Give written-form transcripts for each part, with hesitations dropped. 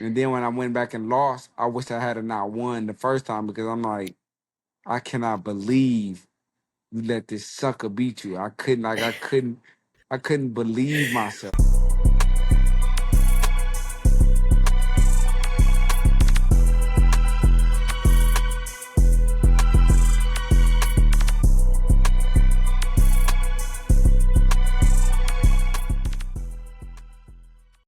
And then when I went back and lost, I wish I had not won the first time because I'm like, I cannot believe you let this sucker beat you. I couldn't believe myself.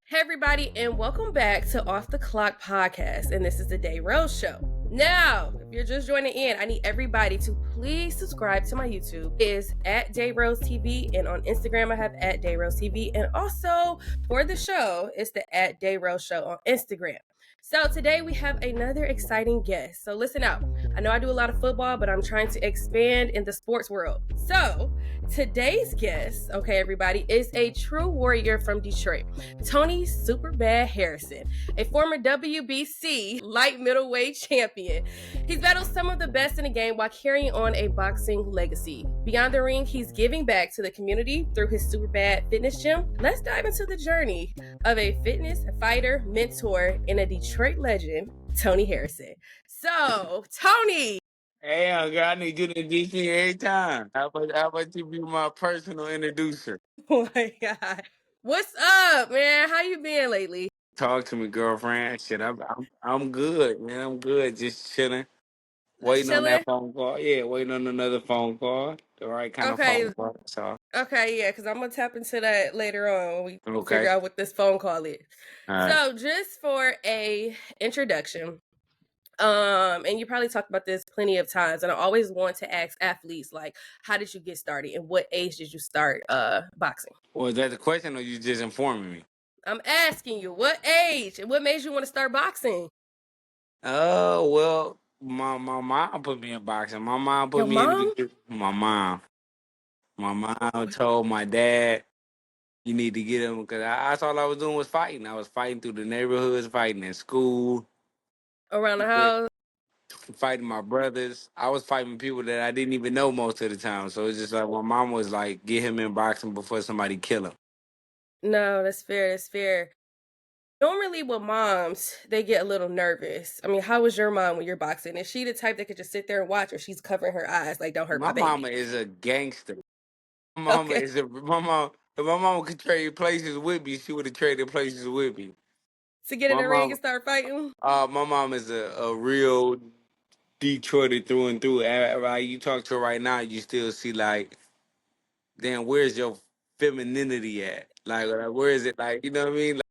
Hey everybody, and welcome back to Off the Clock Podcast, and this is the Day Rose Show. Now, if you're just joining in, I need everybody to please subscribe to my YouTube. It is at Day Rose TV, and on Instagram I have at Day Rose TV, and also for the show, it's the at Day Rose Show on Instagram. So today we have another exciting guest. So listen out. I know I do a lot of football, but I'm trying to expand in the sports world. So today's guest, okay, everybody, is a true warrior from Detroit, Tony Superbad Harrison, a former WBC light middleweight champion. He's battled some of the best in the game while carrying on a boxing legacy. Beyond the ring, he's giving back to the community through his Superbad fitness gym. Let's dive into the journey of a fitness fighter, mentor, and a Detroit legend, Tony Harrison. So, Tony. Hey, I need you to introduce me every time. How about you be my personal introducer? Oh my God. What's up, man? How you been lately? Talk to me, girlfriend. Shit, I'm good, man. I'm good. Just chilling. Just Waiting on that chilling? phone call. Yeah, waiting on another phone call. The right kind of Okay. phone call. So Okay, yeah, because I'm gonna tap into that later on when we okay. figure out what this phone call is. All right. So just for a introduction, and you probably talked about this plenty of times, and I always want to ask athletes like, how did you get started and what age did you start boxing? Well, is that the question or you just informing me? I'm asking you, what age and what made you want to start boxing? Well, my mom put me in boxing. My mom put Your me in mom? my mom. My mom told my dad, you need to get him because that's all I was doing was fighting. I was fighting through the neighborhoods, fighting in school, Around the house? fighting my brothers. I was fighting people that I didn't even know most of the time. So it's just like my mom was like, get him in boxing before somebody kill him. No, that's fair. That's fair. Normally with moms, they get a little nervous. I mean, how was your mom when you're boxing? Is she the type that could just sit there and watch, or she's covering her eyes like, don't hurt My my mama baby? is a gangster. Okay. My mom. If my mama could trade places with me, she would have traded places with me. To get in My the ring mom, and start fighting? my mom is a real Detroiter through and through. Like you talk to her right now, you still see like, damn, where's your femininity at? Like where is it? Like you know what I mean? Like,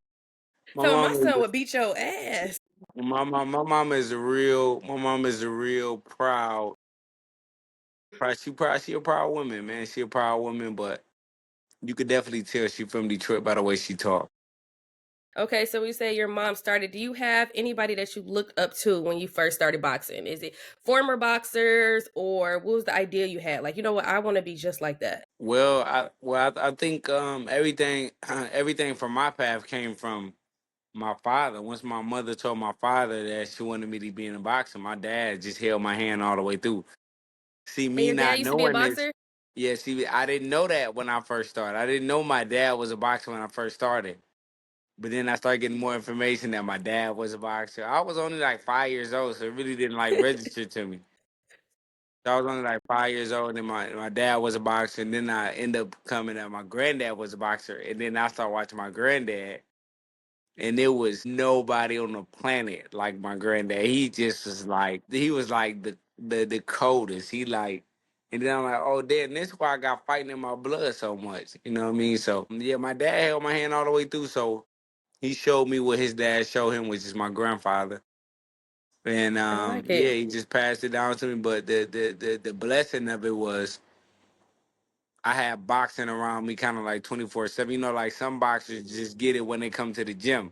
my So my mom son is would beat your ass. my mom is a real proud. She a proud woman, man. She a proud woman, but you could definitely tell she from Detroit by the way she talk. Okay, so we say your mom started. Do you have anybody that you looked up to when you first started boxing? Is it former boxers, or what was the idea you had? Like, you know what, I want to be just like that. I think everything everything from my path came from my father. Once my mother told my father that she wanted me to be in a boxing, my dad just held my hand all the way through. See And me your dad not used to be a knowing this. boxer? Yeah, see, I didn't know that when I first started. I didn't know my dad was a boxer when I first started. But then I started getting more information that my dad was a boxer. I was only like 5 years old, so it really didn't like register to me. So I was only like 5 years old, and my dad was a boxer. And then I ended up coming that my granddad was a boxer. And then I started watching my granddad, and there was nobody on the planet like my granddad. He just was like the coldest. He like, and then I'm like, oh damn, this is why I got fighting in my blood so much. You know what I mean? So yeah, my dad held my hand all the way through. So he showed me what his dad showed him, which is my grandfather. And I like yeah, it. he just passed it down to me. But the blessing of it was I had boxing around me kind of like 24/7. You know, like some boxers just get it when they come to the gym.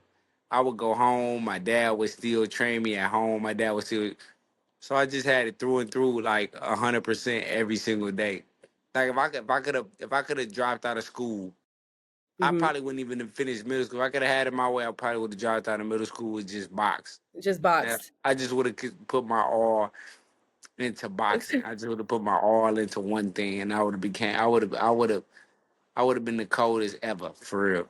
I would go home. My dad would still train me at home. My dad would still. So I just had it through and through, like 100% every single day. Like if I could have dropped out of school, I Hmm. probably wouldn't even have finished middle school. If I could have had it my way, I probably would have dropped out of middle school with just box. Just Yeah, boxed. I just would have put my all into boxing. I just would have put my all into one thing, and I would have been the coldest ever for real.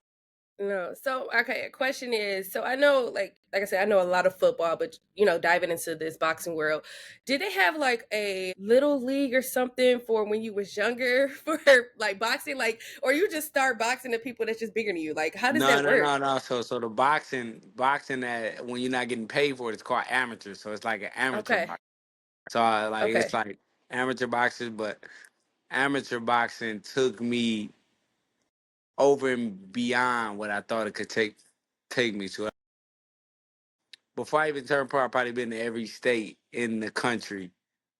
No. So, okay, a question is, so I know like I said, I know a lot of football, but diving into this boxing world, did they have like a little league or something for when you was younger for like boxing, like, or you just start boxing to people that's just bigger than you? Like, how does No, that no, work? no, no. So the boxing that when you're not getting paid for it, it's called amateur. So it's like an amateur Okay. box. So like it's Okay. like amateur boxers, but amateur boxing took me over and beyond what I thought it could take me to. Before I even turned pro, I probably been to every state in the country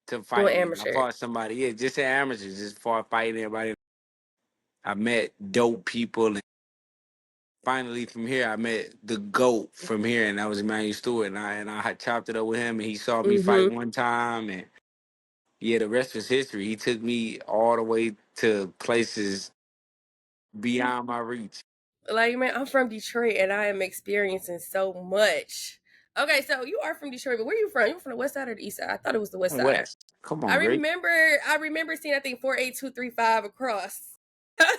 to Doing fight. I amateur. fought somebody, yeah, just an amateur, just fought fighting everybody. I met dope people, and finally from here, I met the goat from here, and that was Emmanuel Stewart, and I had chopped it up with him, and he saw me fight Mm-hmm. one time, and yeah, the rest was history. He took me all the way to places beyond my reach. Like, man, I'm from Detroit and I am experiencing so much. Okay, so you are from Detroit, but where are you from? You from the west side or the east side? I thought it was the west side. West, come I on, Greg. remember I remember seeing I think 48235 across. I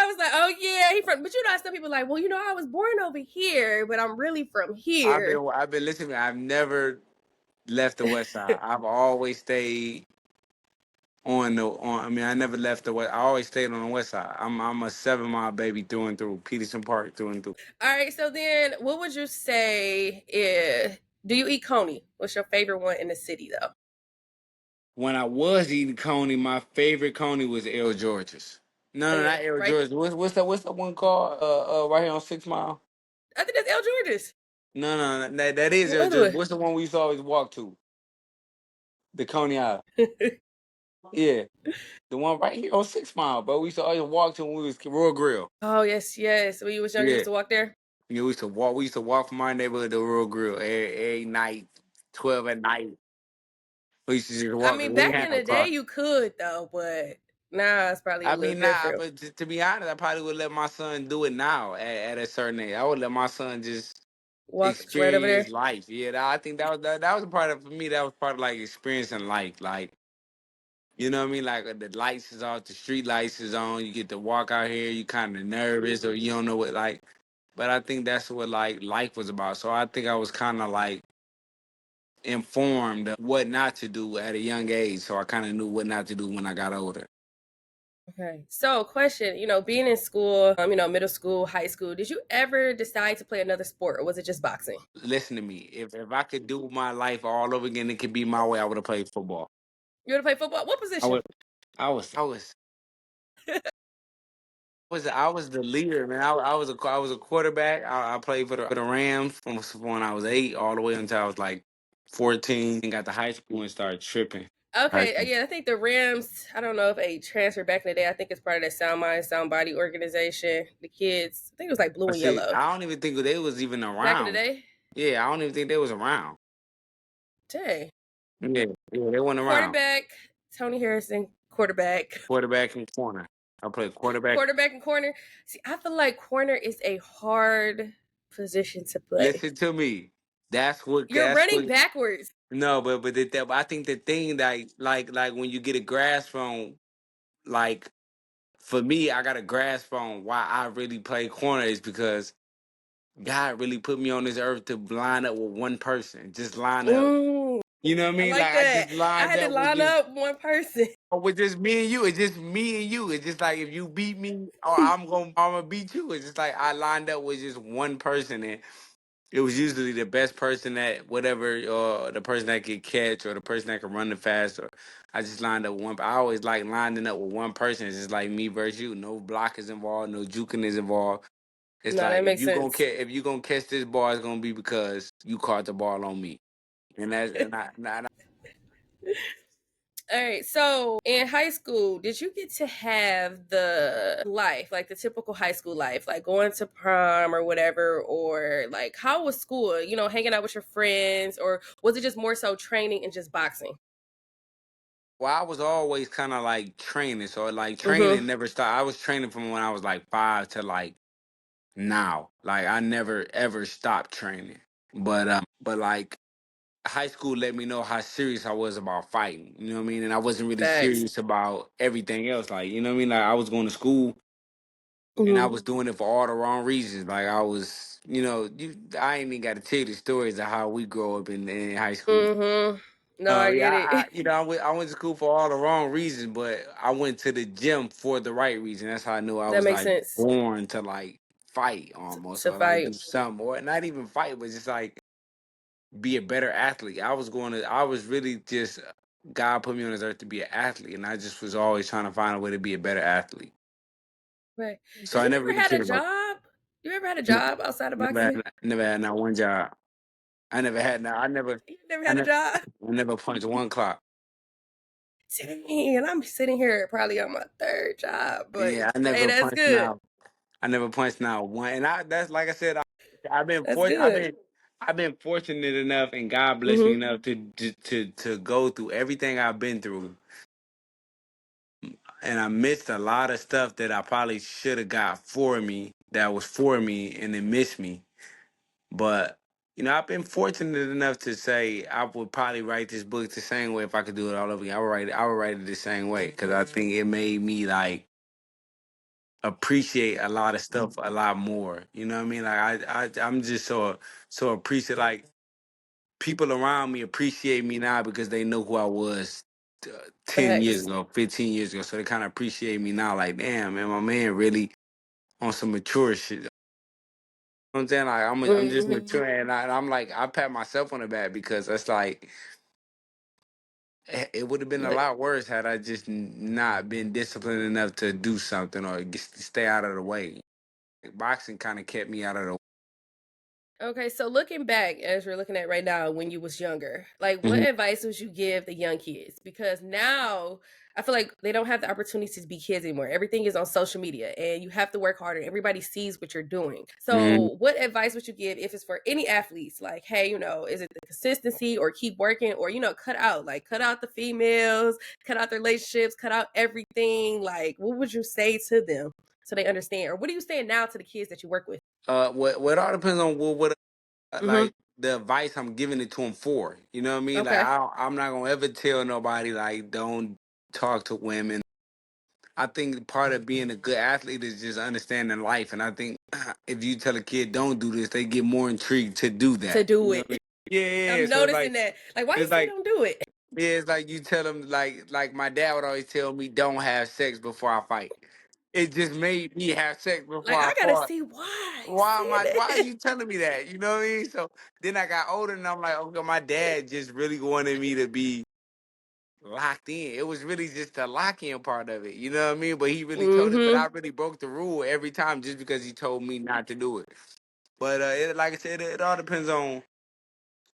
was like, oh yeah, he from, but some people like, well, I was born over here, but I'm really from here. I've been listening. I've never left the West Side. I've always stayed on the on. I mean, I never left the West. I always stayed on the West Side. I'm a 7 Mile baby through and through. Peterson Park through and through. All right, so then what would you say is, do you eat coney? What's your favorite one in the city though? When I was eating coney, my favorite coney was El George's. No, Oh no, yeah, not El right. George's. What's that one called? Right here on 6 Mile. I think that's El George's. No, no, that is What El other George's. one? What's the one we used to always walk to? The Coney Island. Yeah, the one right here on 6 Mile, bro. We used to always walk to when we was Royal Grill. Oh yes, yes. When you was younger, you Yeah. used to walk there. You know, we used to walk. We used to walk from our neighborhood to Rural Grill every night, 12 at night. We used to just I walk. mean, We ain't back had in no the day, car. you could though, but now it's probably a I little mean, nah. different. But to be honest, I probably would let my son do it now at a certain age. I would let my son just Walk right over experience there. life. Yeah, I think that was a part of for me. That was part of like experiencing life. Like you know what I mean? Like the lights is off, the street lights is on. You get to walk out here. You kind of nervous or you don't know what like. But I think that's what like life was about. So I think I was kind of like informed of what not to do at a young age, so I kind of knew what not to do when I got older. Okay. So, question, being in school, middle school, high school, did you ever decide to play another sport or was it just boxing? Listen to me. If I could do my life all over again, it could be my way. I would have played football. You want to play football? What I position? would. I was the leader, man. I was a quarterback. I played for the Rams from when I was 8 all the way until I was like 14. And got to high school and started tripping. High Okay, school. yeah, I think the Rams, I don't know if they transferred back in the day. I think it's part of that Sound Mind, Sound Body organization. The kids, I think it was like blue and See, yellow. I don't even think they was even Back in the around. day? Yeah, I don't even think they was around. Dang. Yeah, yeah, they weren't around. Quarterback, Tony Harrison, quarterback. Quarterback and corner. I played quarterback. Quarterback and corner. See, I feel like corner is a hard position to play. Listen to me. That's what. You're That's running what. backwards. No, but I think the thing that like when you get a grasp on like for me, I got a grasp on why I really play corner is because God really put me on this earth to line up with one person. Just line up. Mm, You know what I I mean? like Like I that. just I lined had to up with line just up one person. with just me and you. It's just me and you. It's just like if you beat me or I'm gonna beat you. It's just like I lined up with just one person and it was usually the best person that whatever, or the person that could catch, or the person that could run the fast. Or I just lined up with one. I always like lining up with one person. It's just like me versus you. No block is involved. No juking is involved. It's No, like that if makes you gonna sense. catch, if you gonna catch this ball, it's gonna be because you caught the ball on me. And that's and I All right. So in high school, did you get to have the life, like the typical high school life, like going to prom or whatever, or like how was school? Hanging out with your friends, or was it just more so training and just boxing? well, I was always kind of like training. So like Mm-hmm. training never stopped. I was training from when I was like 5 to like now. Like I never ever stopped training. But like high school let me know how serious I was about fighting. You know what I mean? And I wasn't really Facts. serious about everything else. Like, you know what I mean? Like I was going to school. and I Mhm. was doing it for all the wrong reasons. Like I was, I ain't even got to tell you the stories of how we grow up in high school. Mhm. No, I Yeah, get it. I went to school for all the wrong reasons, but I went to the gym for the right reason. That's how I knew I That was makes like sense. born to like fight almost, To or like fight. do something, or not even fight, but just like be a better athlete. I was really just God put me on this earth to be an athlete, and I just was always trying to find a way to be a better athlete. Right. So Did I you never ever really had a cared about. job? You ever had a No, job outside of never boxing? had, never had not one job. I never had. No, You never I had a never, job? I never punched one clock. Dang, and I'm sitting here probably on my third job, but Yeah, I hey, never that's punched good. now. I never punched now one, and that's like I said. I've been That's fortunate. I've good. been I've been fortunate enough, and God blessed me Mhm. enough to go through everything I've been through, and I missed a lot of stuff that I probably should have got for me. That was for me, and it missed me. But I've been fortunate enough to say I would probably write this book the same way if I could do it all over again. I would write it the same way because I think it made me like appreciate a lot of stuff a lot more. You know what I mean? Like I'm just so appreciate like people around me appreciate me now because they know who I was 10 years Facts. ago, 15 years ago. So they kind of appreciate me now. Like, damn, man, my man really on some mature shit. You know what I'm saying? Like, I'm just Mhm. mature, and I'm like, I pat myself on the back because it's like it would have been a Like, lot worse had I just not been disciplined enough to do something or stay out of the way. Boxing kind of kept me out of the okay, so looking back as we're looking at right now when you was younger, like what way. advice would you give the young kids? Because now I feel like they don't have the opportunity to be kids anymore. Everything is on social media and you have to work harder. Everybody sees what you're doing. Hmm. So what advice would you give if it's for any athletes? Like, hey, is it the consistency or keep working or cut out the females, cut out the relationships, cut out everything. Like, what would you say to them so they understand? Or what are you saying now to the kids that you work with? What all depends on what Mm-hmm. like the advice I'm giving it to them for. You know what I mean? Like Okay. I'm not gonna ever tell nobody like don't talk to women. I think part of being a good athlete is just understanding life, and I think if you tell a kid don't do this, they get more intrigued to do To that. You do know it. what I mean? Yeah, yeah. Yeah. I'm So noticing that. Like, why you it's say like don't do it? yeah, it's like you tell them like my dad would always tell me don't have sex before I fight. It just made me have sex before Like, I I gotta fought. see why. You Why am saying I? Why are that? you telling me that? You know what I mean? So then I got older, and I'm like, okay, my dad just really wanted me to be locked in. It was really just the lock in part of it. You know what I mean? But he really told it, but Mm-hmm. I really broke the rule every time just because he told me not to do it. But like I said, it all depends on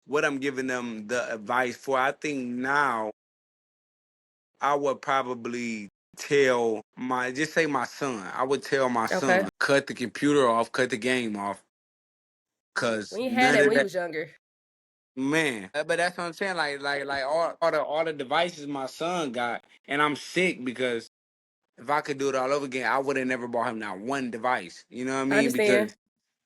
what I'm giving them the advice for. I think now I would probably tell just say my son. I would tell my Okay. son cut the computer off, cut the game off, cause We ain't had none that of when you that. was younger. Man, but that's what I'm saying. Like all the devices my son got, and I'm sick because if I could do it all over again, I would have never bought him not one device. You know what I I mean? understand.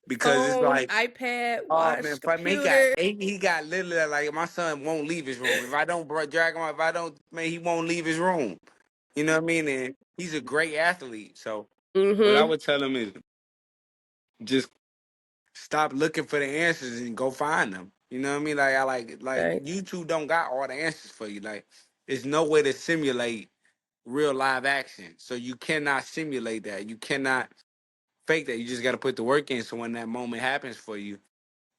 Because it's Phone, like, iPad, oh man, watch, if I he got computer. he got literally like my son won't leave his room. If I don't drag him out, if I don't, man, he won't leave his room. You know what I mean? And he's a great athlete. So what I Mm-hmm. would tell him is just stop looking for the answers and go find them. You know what I mean? Like like Right. YouTube don't got all the answers for you. Like there's no way to simulate real live action. So you cannot simulate that. You cannot fake that. You just got to put the work in. So when that moment happens for you,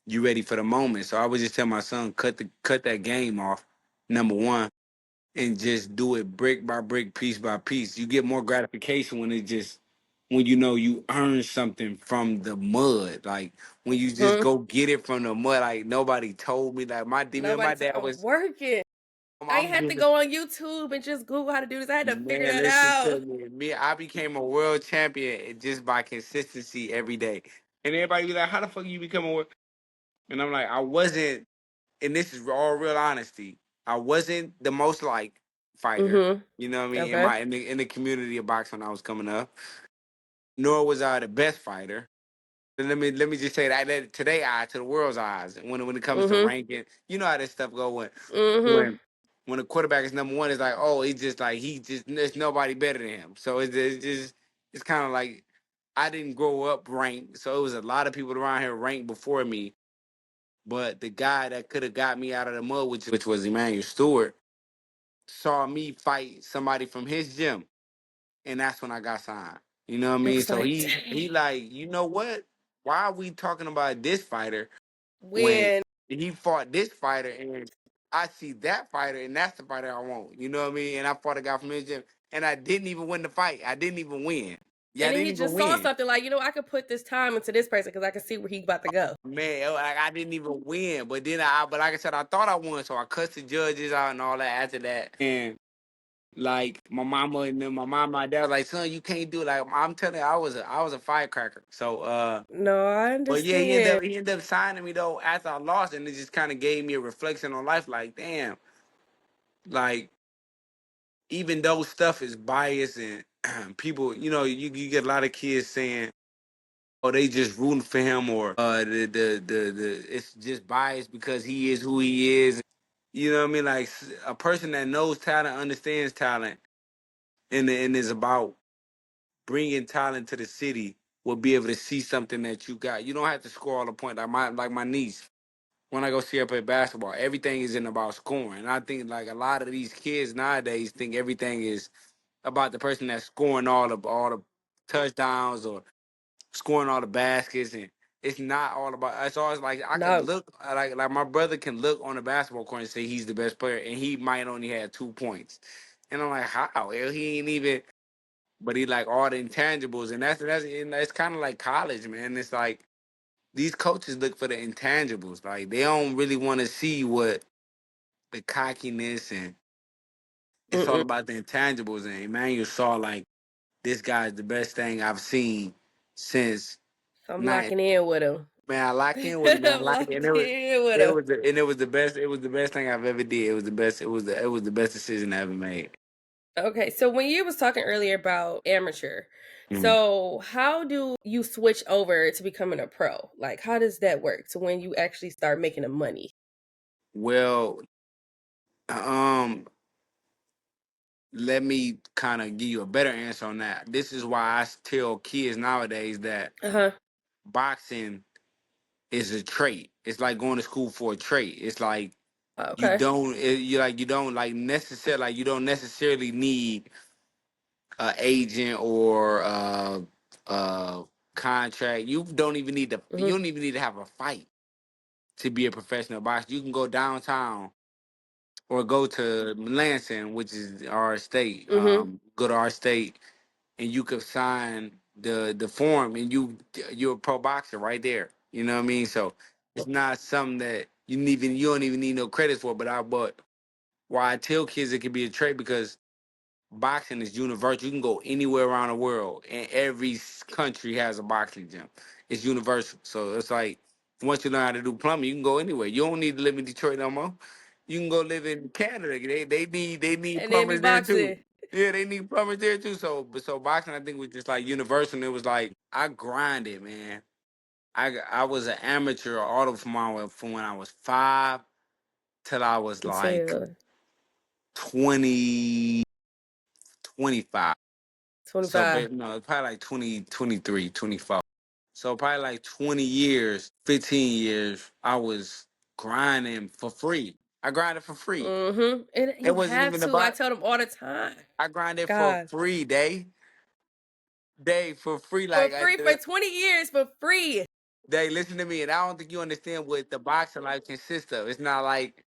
you ready for the moment. So I would just tell my son cut that game off. Number one, and just do it brick by brick, piece by piece. You get more gratification when you know you earn something from the mud. Like when you just Hmm. go get it from the mud. Like nobody told me. Like Nobody my told dad I'm was. working. I ain't I'm had to giving. go on YouTube and just Google how to do this. I had to figure Man, that listen out. to me. I became a world champion just by consistency every day. And everybody be like, "How the fuck you become a world?" And I'm like, I wasn't. And this is all real honesty. I wasn't the most liked fighter. Mm-hmm. You know what I mean? Okay. In the community of boxing when I was coming up, nor was I the best fighter. And let me just say that today eye to the world's eyes. When it comes to Mm-hmm. ranking, you know how this stuff go Mm-hmm. when when a quarterback is number one, it's like, oh, he's just like he just there's nobody better than him. So it's kind of like I didn't grow up ranked, so it was a lot of people around here ranked before me. But the guy that could have got me out of the mud, which was Emmanuel Stewart, saw me fight somebody from his gym, and that's when I got signed. You know what I It mean? was So like, he dang, like, you know what? Why are we talking about this fighter when when he fought this fighter and I see that fighter and that's the fighter I want? You know what I mean? And I fought a guy from his gym and I didn't even win the fight. I didn't even win. Yeah, I and then didn't he even just saw win. something like, I could put this time into this person because I can see where he about to go. Man, like I didn't even win. But then but like I said, I thought I won, so I cussed the judges out and all that after that. And like my mama and then my dad was like, son, you can't do it. Like I'm telling you, I was a firecracker. So No, I but yeah, he ended understand. up he ended up signing me though after I lost, and it just kind of gave me a reflection on life. Like, damn, like even though stuff is biased and people, you get a lot of kids saying, oh, they just rooting for him, or the it's just biased because he is who he is. You know what I mean? Like a person that knows talent, understands talent, and is about bringing talent to the city will be able to see something that you got. You don't have to score all the points. Like my niece, when I go see her play basketball, everything isn't about scoring. And I think like a lot of these kids nowadays think everything is about the person that's scoring all the touchdowns or scoring all the baskets, and it's not all about. It's always like I could No. look like my brother can look on the basketball court and say he's the best player, and he might only have 2 points, and I'm like, how? Hell, he ain't even. But he like all the intangibles, and it's kind of like college, man. It's like these coaches look for the intangibles, like they don't really want to see what the cockiness, and it's all Mm-mm. about the intangibles. And Emmanuel saw like this guy's the best thing I've seen since So I'm night. locking in with him. Man, I locked in with him, man. I I'm locked in. locked in with him. And it was the best. It was the best thing I've ever did. It was the best. It was the best decision I ever made. Okay, so when you was talking earlier about amateur, Mhm. so how do you switch over to becoming a pro? Like, how does that work to when you actually start making the money? Well, um, let me kind of give you a better answer on that. This is why I tell kids nowadays that Uh-huh. boxing is a trait. It's like going to school for a trait. It's like Okay. you don't like necessarily like you don't necessarily need a agent or contract. You Mm-hmm. don't even need to have a fight to be a professional boxer. You can go downtown or go to Lansing, which is our state. Mm-hmm. Go to our state, and you could sign the form, and you're a pro boxer right there. You know what I mean? So it's not something that you don't even need no credits for. But why I tell kids it can be a trade because boxing is universal. You can go anywhere around the world, and every country has a boxing gym. It's universal. So it's like once you learn how to do plumbing, you can go anywhere. You don't need to live in Detroit no more. You can go live in Canada. They need And then be plumbers there too. boxing. Yeah, they need plumbers there too. So boxing I think was just like universal. And it was like I grinded, man. I was an amateur all the from when I was 5 till I was like Until 20, 25. So, 25. no, it's probably like 20, 23, 24. So, probably like 20 years, 15 years, I was grinding for free. I grinded for free. Mm-hmm. And It you wasn't have even to. I about, tell them all the time. I grinded for God. free, day for free. For Like, free for 20 years for free. listen to me. And I don't think you understand what the boxing life consists of. It's not like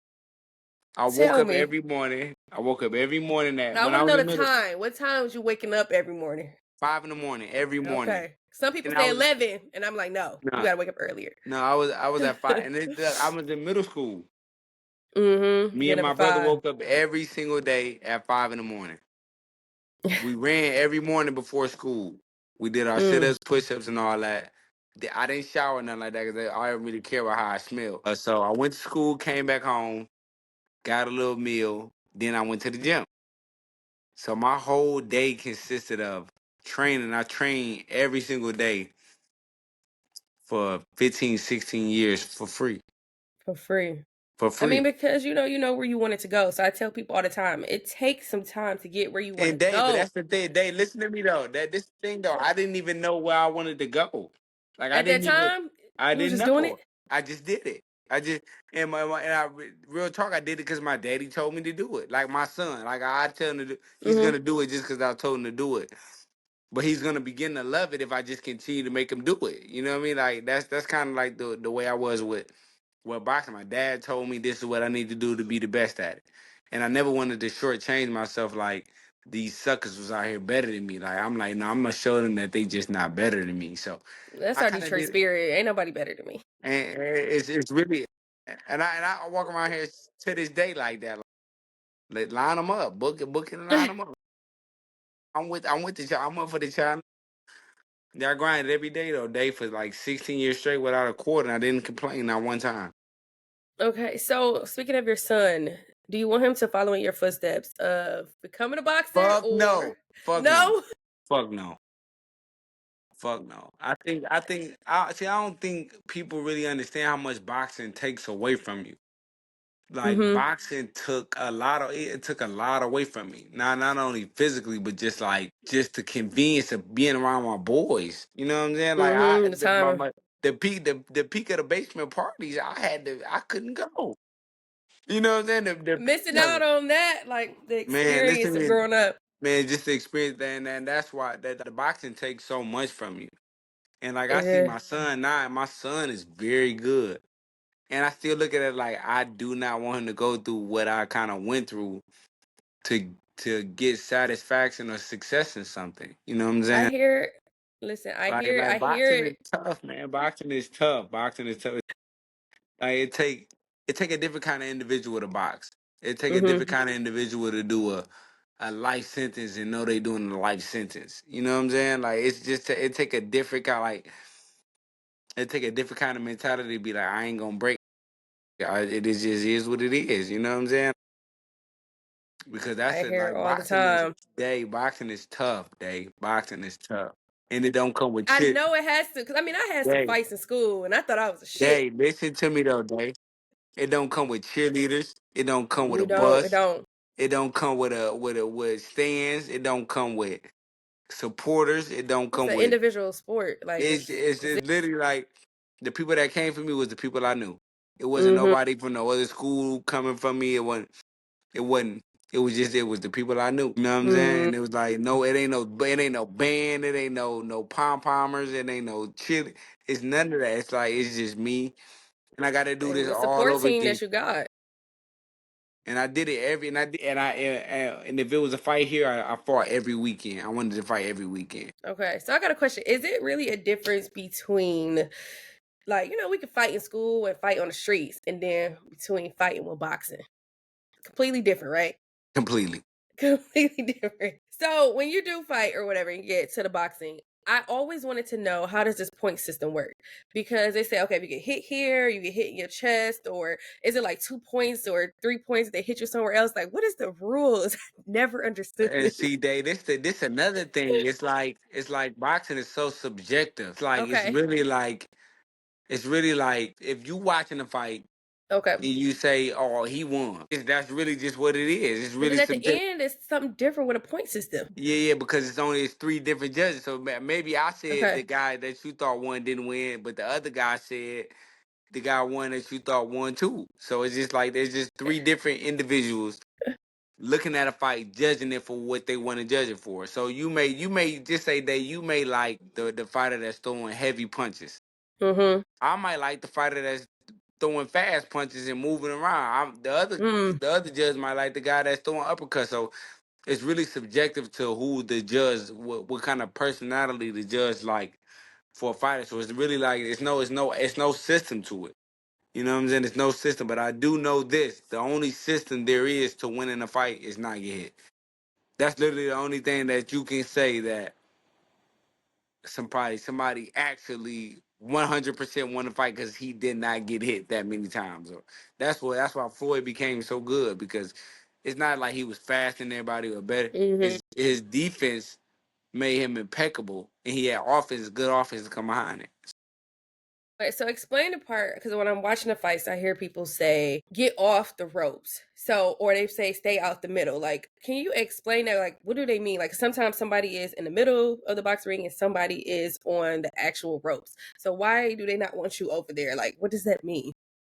I woke Tell up me. every morning. I woke up every morning Now I when I want to was know in the middle, time. What time was you waking up every morning? 5 in the morning, every morning. Okay. Some people And I say was, 11, and I'm like, no, you no, got to wake up earlier. no, I was at 5. And I was in middle school. Mm-hmm. Me Get and up my at brother 5. woke up every single day at 5 in the morning. We ran every morning before school. We did our sit Mm. ups, push ups, and all that. I didn't shower nothing like that because I didn't really care about how I smelled. So I went to school, came back home, got a little meal, then I went to the gym. So my whole day consisted of training. I trained every single day for 15, 16 years for free. For free. for I mean, free. because you know where you want it to go. So I tell people all the time, it takes some time to get where you want to And Dave, but go. that's the thing. Dave, listen to me though. That this thing though, I didn't even know where I wanted to go. Like At that time, I you were didn't just doing it. know. I just did it. I just real talk. I did it because my daddy told me to do it. Like my son, like I tell him to do. He's Hmm. gonna do it just because I told him to do it. But he's gonna begin to love it if I just continue to make him do it. You know what I mean? Like that's kind of like the way I was with boxing. My dad told me this is what I need to do to be the best at it, and I never wanted to shortchange myself. Like these suckers was out here better than me. Like I'm like, no, I'm gonna show them that they just not better than me. So That's I our kind of Detroit did, spirit. Ain't nobody better than me. and it's really, and I walk around here to this day like that. Like, line them up, book it, and line them up. I'm with the child. I'm up for the child. Yeah, I grinded every day though, day for like 16 years straight without a quarter. And I didn't complain not one time. Okay, so speaking of your son, do you want him to follow in your footsteps of becoming a boxer Fuck or no. Fuck no. no? Fuck no. Fuck no. I see. I don't think people really understand how much boxing takes away from you. Like Hmm. boxing took a lot of it took a lot away from me. Not only physically, but just like just the convenience of being around my boys. You know what I'm saying? Like Hmm. The time the peak of the basement parties, I couldn't go. You know what I'm saying? missing out on that, like the Man, listen experience to of me, growing up. man. Just the experience, and that's why that the boxing takes so much from you. And like I see Yeah, my son now, and my son is very good. And I still look at it like I do not want him to go through what I kind of went through to get satisfaction or success in something. You know what I'm I saying? hear. Listen, I Like hear boxing is it. tough, man. Boxing is tough. Boxing is tough. Like it take a different kind of individual to box. It take a Hmm. different kind of individual to do a life sentence and know they doing a life sentence. You know what I'm saying? Like it's just it take a different kind like it take a different kind of mentality to be like I ain't gonna break. It is just is what it is. You know what I'm saying? Because that's I it. hear it Like all the time. boxing is tough. Boxing is tough, and it don't come with I shit. know it has to, because I mean, I had some Day, fights in school, and I thought I was a shit. listen to me though, Day. It don't come with cheerleaders. It don't come with a You don't. It bus. don't. It don't come with with stands. It don't come with supporters. It don't It's come an with individual sport. Like it's literally like the people that came for me was the people I knew. It wasn't hmm. nobody from no other school coming from me. It wasn't. It was the people I knew. You know what I'm saying? Hmm. And it was like no, it ain't no band. It ain't no pom pommers. It ain't no chill. It's none of that. It's like it's just me, and I got to do And this the all support over team again. that you got. And I did it every and I did, and if it was a fight here, I fought every weekend. I wanted to fight every weekend. Okay, so I got a question. Is it really a difference between, like, we could fight in school and fight on the streets, and then between fighting with boxing? Completely different, right? Completely. Completely different. So when you do fight or whatever, and you get to the boxing, I always wanted to know, how does this point system work? Because they say, okay, if you get hit here, you get hit in your chest, or is it like 2 points or 3 points if they hit you somewhere else? Like, what is the rules? Never understood. And see, Dave, this another thing. It's like boxing is so subjective. Okay. It's really like if you watching a fight Okay. and you say, "Oh, he won," that's really just what it is. It's But really then at the subjective. end, it's something different with a point system. Yeah, because it's three different judges. So maybe I said Okay. the guy that you thought won didn't win, but the other guy said the guy won that you thought won too. So it's just like there's just three different individuals looking at a fight, judging it for what they want to judge it for. So you may just say that you may like the fighter that's throwing heavy punches. Mm-hmm. I might like the fighter that's throwing fast punches and moving around. Mm. The other judge might like the guy that's throwing uppercuts. So it's really subjective to who the judge, what kind of personality the judge like for a fighter. So it's really like it's no system to it. You know what I'm saying? There's no system, but I do know this: the only system there is to winning a fight is not get hit. That's literally the only thing that you can say that somebody actually 100% won the fight because he did not get hit that many times. Or that's why Floyd became so good, because it's not like he was faster than everybody or better. Mm-hmm. His defense made him impeccable, and he had good offense to come behind it. Right, so explain the part because when I'm watching the fights, I hear people say, "Get off the ropes." So, or they say, "Stay out the middle." Like, can you explain that? Like, what do they mean? Like, sometimes somebody is in the middle of the box ring and somebody is on the actual ropes. So, why do they not want you over there? Like, what does that mean?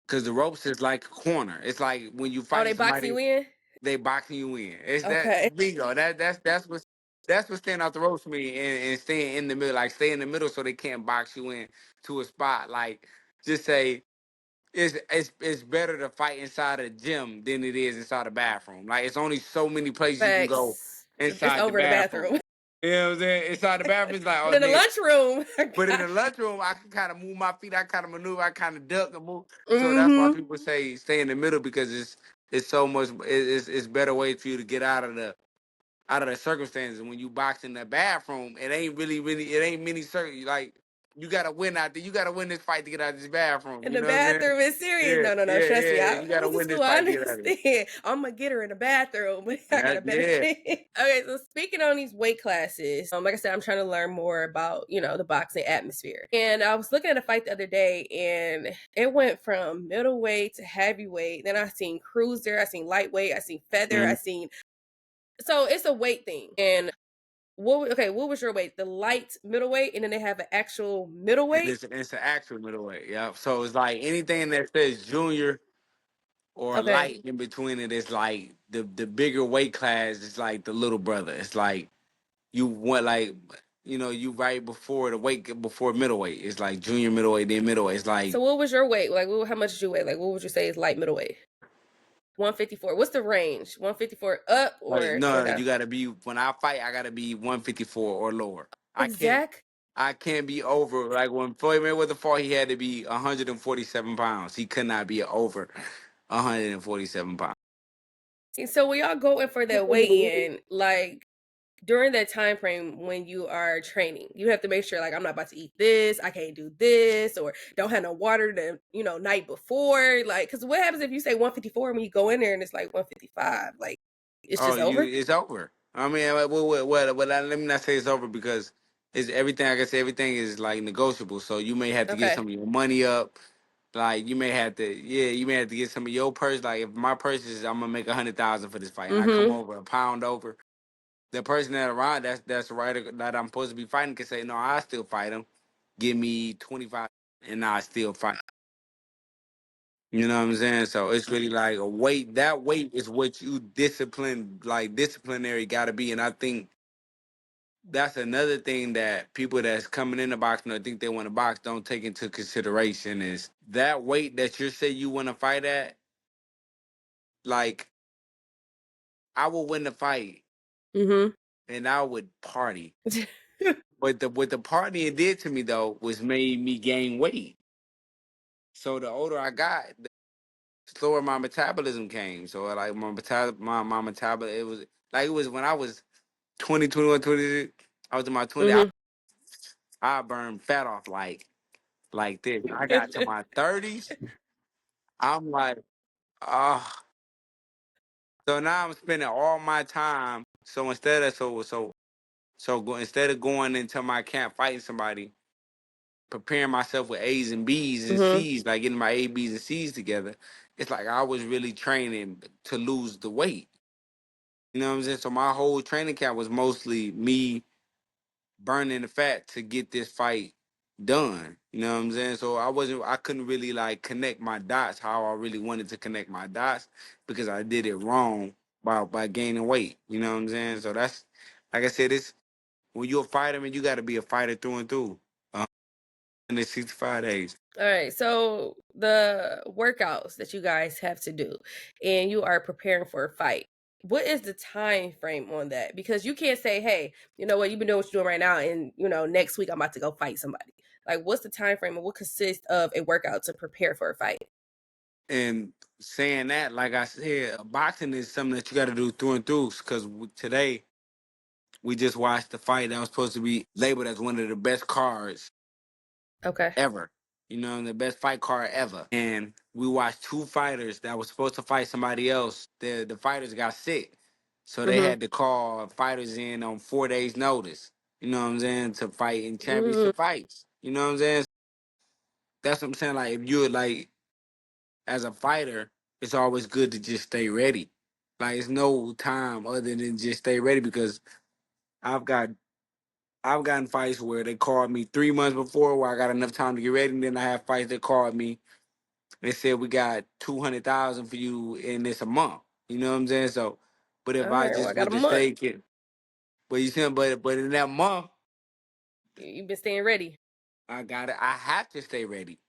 Because the ropes is like a corner. It's like when you Oh, fighting they boxing somebody, you in? they boxing you in. It's Okay. that bingo. That's what staying out the ropes mean, and staying in the middle. Like stay in the middle so they can't box you in to a spot. Like just say it's better to fight inside a gym than it is inside a bathroom. Like it's only so many places you can go Facts. It's inside the over in the bathroom. bathroom. You know what I'm saying? Inside the bathroom, it's like, oh But in the nigga. lunchroom, I But in got the lunchroom, I can kind of move my feet. I kind of maneuver. I kind of duck and move. So that's why mm-hmm. people say stay in the middle because it's so much. It's better way for you to get out of the circumstances. When you box in the bathroom, it ain't really it ain't many like you gotta win out there. You gotta win this fight to get out of this bathroom. In You the know what I'm saying? bathroom is serious. Yeah, No, no, no. yeah, Trust me. yeah. I You gotta went to win school. this I fight to get out of it. understand. I'm gonna get her in the bathroom, but I got a better Yeah. chance. Okay, so speaking on these weight classes, like I said, I'm trying to learn more about the boxing atmosphere. And I was looking at a fight the other day, and it went from middleweight to heavyweight. Then I seen cruiser, I seen lightweight, I seen feather, I Mhm. seen. So it's a weight thing. And what was your weight? The light middleweight, and then they have an actual And middleweight. it's an actual middleweight. Yeah. So it's like anything that says junior or Okay. light in between it is like the bigger weight class is like the little brother. It's like you want like you right before the weight before middleweight. It's like junior middleweight, then middleweight. It's like So what was your weight? Like, how much did you weigh? Like, what would you say is light middleweight? 154. What's the range? 154 up or no, down? you gotta be when I fight, I gotta be 154 or lower. I can't Exact. I can't be over like when Floyd Mayweather fought, he had to be 147 pounds. He could not be over 147 pounds. And so when y'all going for that weigh in, like during that time frame when you are training, you have to make sure like I'm not about to eat this, I can't do this, or don't have no water the night before. Like, because what happens if you say 154 when you go in there and it's like 155? Like, it's Oh, just over. it's over. I mean, let me not say it's over because it's everything. Like I said, everything is like negotiable. So you may have to get Okay. some of your money up. Like you may have to, yeah, you may have to get some of your purse. Like if my purse is, I'm gonna make 100,000 for this fight, and I come Mm-hmm. over a pound over. The person that around that's right that I'm supposed to be fighting can say, no, I still fight him. Give me 25, and I still fight. You know what I'm saying? So it's really like a weight. That weight is what you disciplinary got to be. And I think that's another thing that people that's coming into boxing or think they want to box don't take into consideration is that weight that you say you want to fight at. Like I would win the fight Mm-hmm. and I would party, but what the party it did to me though was made me gain weight. So the older I got, the slower my metabolism came. So like my metabolism, it was when I was 20, 21, 22. I was in my 20. I, Mm-hmm. I burned fat off like this. I got to my 30s. I'm like, ah. So now I'm spending all my time. So instead of going into my camp fighting somebody, preparing myself with A's and B's and Mm-hmm. C's, like getting my A, B's and C's together, it's like I was really training to lose the weight. You know what I'm saying? So my whole training camp was mostly me burning the fat to get this fight done. You know what I'm saying? So I couldn't really like connect my dots how I really wanted to connect my dots because I did it wrong by gaining weight. You know what I'm saying? So that's like I said, it's when you're a fighter, man, you got to be a fighter through and through. In the 65 days. All right, so the workouts that you guys have to do, and you are preparing for a fight. What is the time frame on that? Because you can't say, "Hey, you know what? You've been doing what you're doing right now, and next week I'm about to go fight somebody." Like, what's the time frame, and what consists of a workout to prepare for a fight? And saying that, like I said, boxing is something that you got to do through and through. Because today we just watched the fight that was supposed to be labeled as one of the best cards Okay. ever. You know, the best fight card ever. And we watched two fighters that were supposed to fight somebody else. The fighters got sick. So they Mm-hmm. had to call fighters in on 4 days' notice. You know what I'm saying? To fight in Mm-hmm. championship fights. You know what I'm saying? that's what I'm saying. Like if you're like as a fighter, it's always good to just stay ready. Like it's no time other than just stay ready because I've got I've gotten fights where they called me 3 months before where I got enough time to get ready, and then I have fights that called me. They said we got 200,000 for you in this a month. You know what I'm saying? So, but if All I right, well, I just got a would just month. take it, but you see, but in that month, You've been staying ready. I got it. I have to stay ready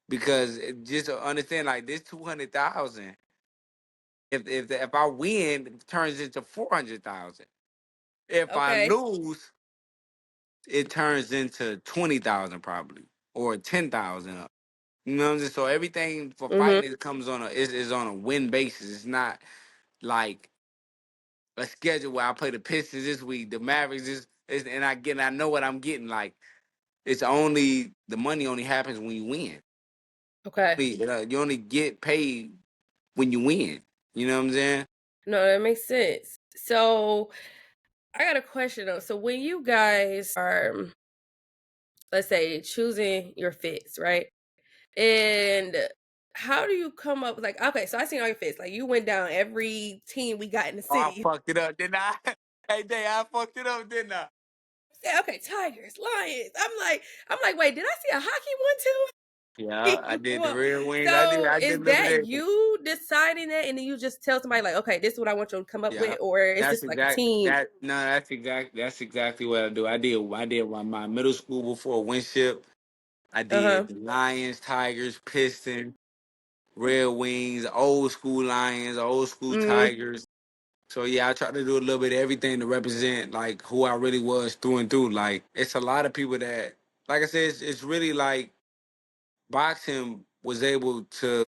because just to understand, like this 200,000. If I win, it turns into 400,000. If I Okay. lose, it turns into 20,000 probably or 10,000. You know what I'm saying? So everything for Mm-hmm. fighting comes on is on a win basis. It's not like a schedule where I play the Pistons this week, the Mavericks and I know what I'm getting. Like it's only the money only happens when you win. Okay. You only get paid when you win. You know what I'm saying? No, that makes sense. So I got a question though. So when you guys are, let's say, choosing your fits, right? And how do you come up with like, okay, so I seen all your fits. Like you went down every team we got in the Oh, I city. fucked it up, didn't I? Hey, Day, I fucked it up, didn't I? Say, okay, Tigers, Lions. I'm like, wait, did I see a hockey Yeah, I one too? did the Well, Red Wings. so I is delivered that everything. you deciding that, and then you just tell somebody like, okay, this is what I want you to come up Yeah, with, or is that's this like a exact. team? That no, that's exactly what I do. I did my middle school before Winship. I Uh huh. did the Lions, Tigers, Pistons, Red Wings, old school Lions, old school Mm-hmm. Tigers. So yeah, I try to do a little bit of everything to represent like who I really was through and through. Like it's a lot of people that, like I said, it's really like boxing was able to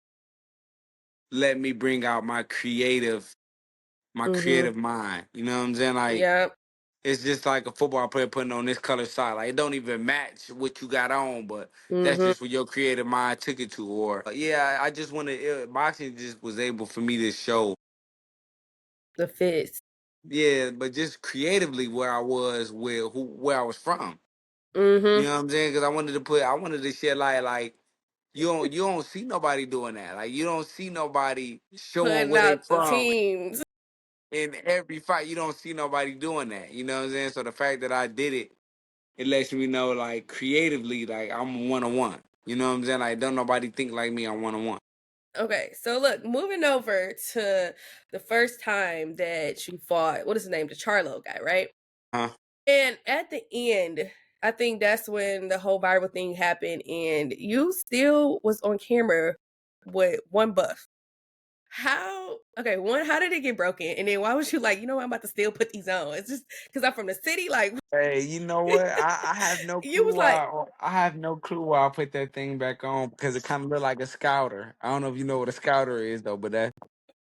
let me bring out my Mm-hmm. creative mind. You know what I'm saying? Like Yeah. it's just like a football player putting on this color sock. Like it don't even match what you got on, but that's Mm-hmm. just what your creative mind took it to. Or yeah, I just want to. Boxing just was able for me to show, The fits. yeah, but just creatively where I was, where I was from. You Mm-hmm. know what I'm saying? Because I wanted to share like you don't see nobody doing that. Like you don't see nobody showing Putting where they out the from teams. in every fight. You don't see nobody doing that. You know what I'm saying? So the fact that I did it, it lets me know like creatively, like I'm 1-on-1. You know what I'm saying? Like don't nobody think like me. I'm 1-on-1. Okay, so look, moving over to the first time that you fought, what is his name? The Charlo guy, right? Huh? And at the end, I think that's when the whole viral thing happened, and you still was on camera with one buff. How? Okay, one, how did it get broken? And then why was you like, you know what, I'm about to still put these on? It's just because I'm from the city. Like, Hey, you know what? I have no you clue was like, why I have no clue why I put that thing back on because it kind of looked like a scouter. I don't know if you know what a scouter is though, but that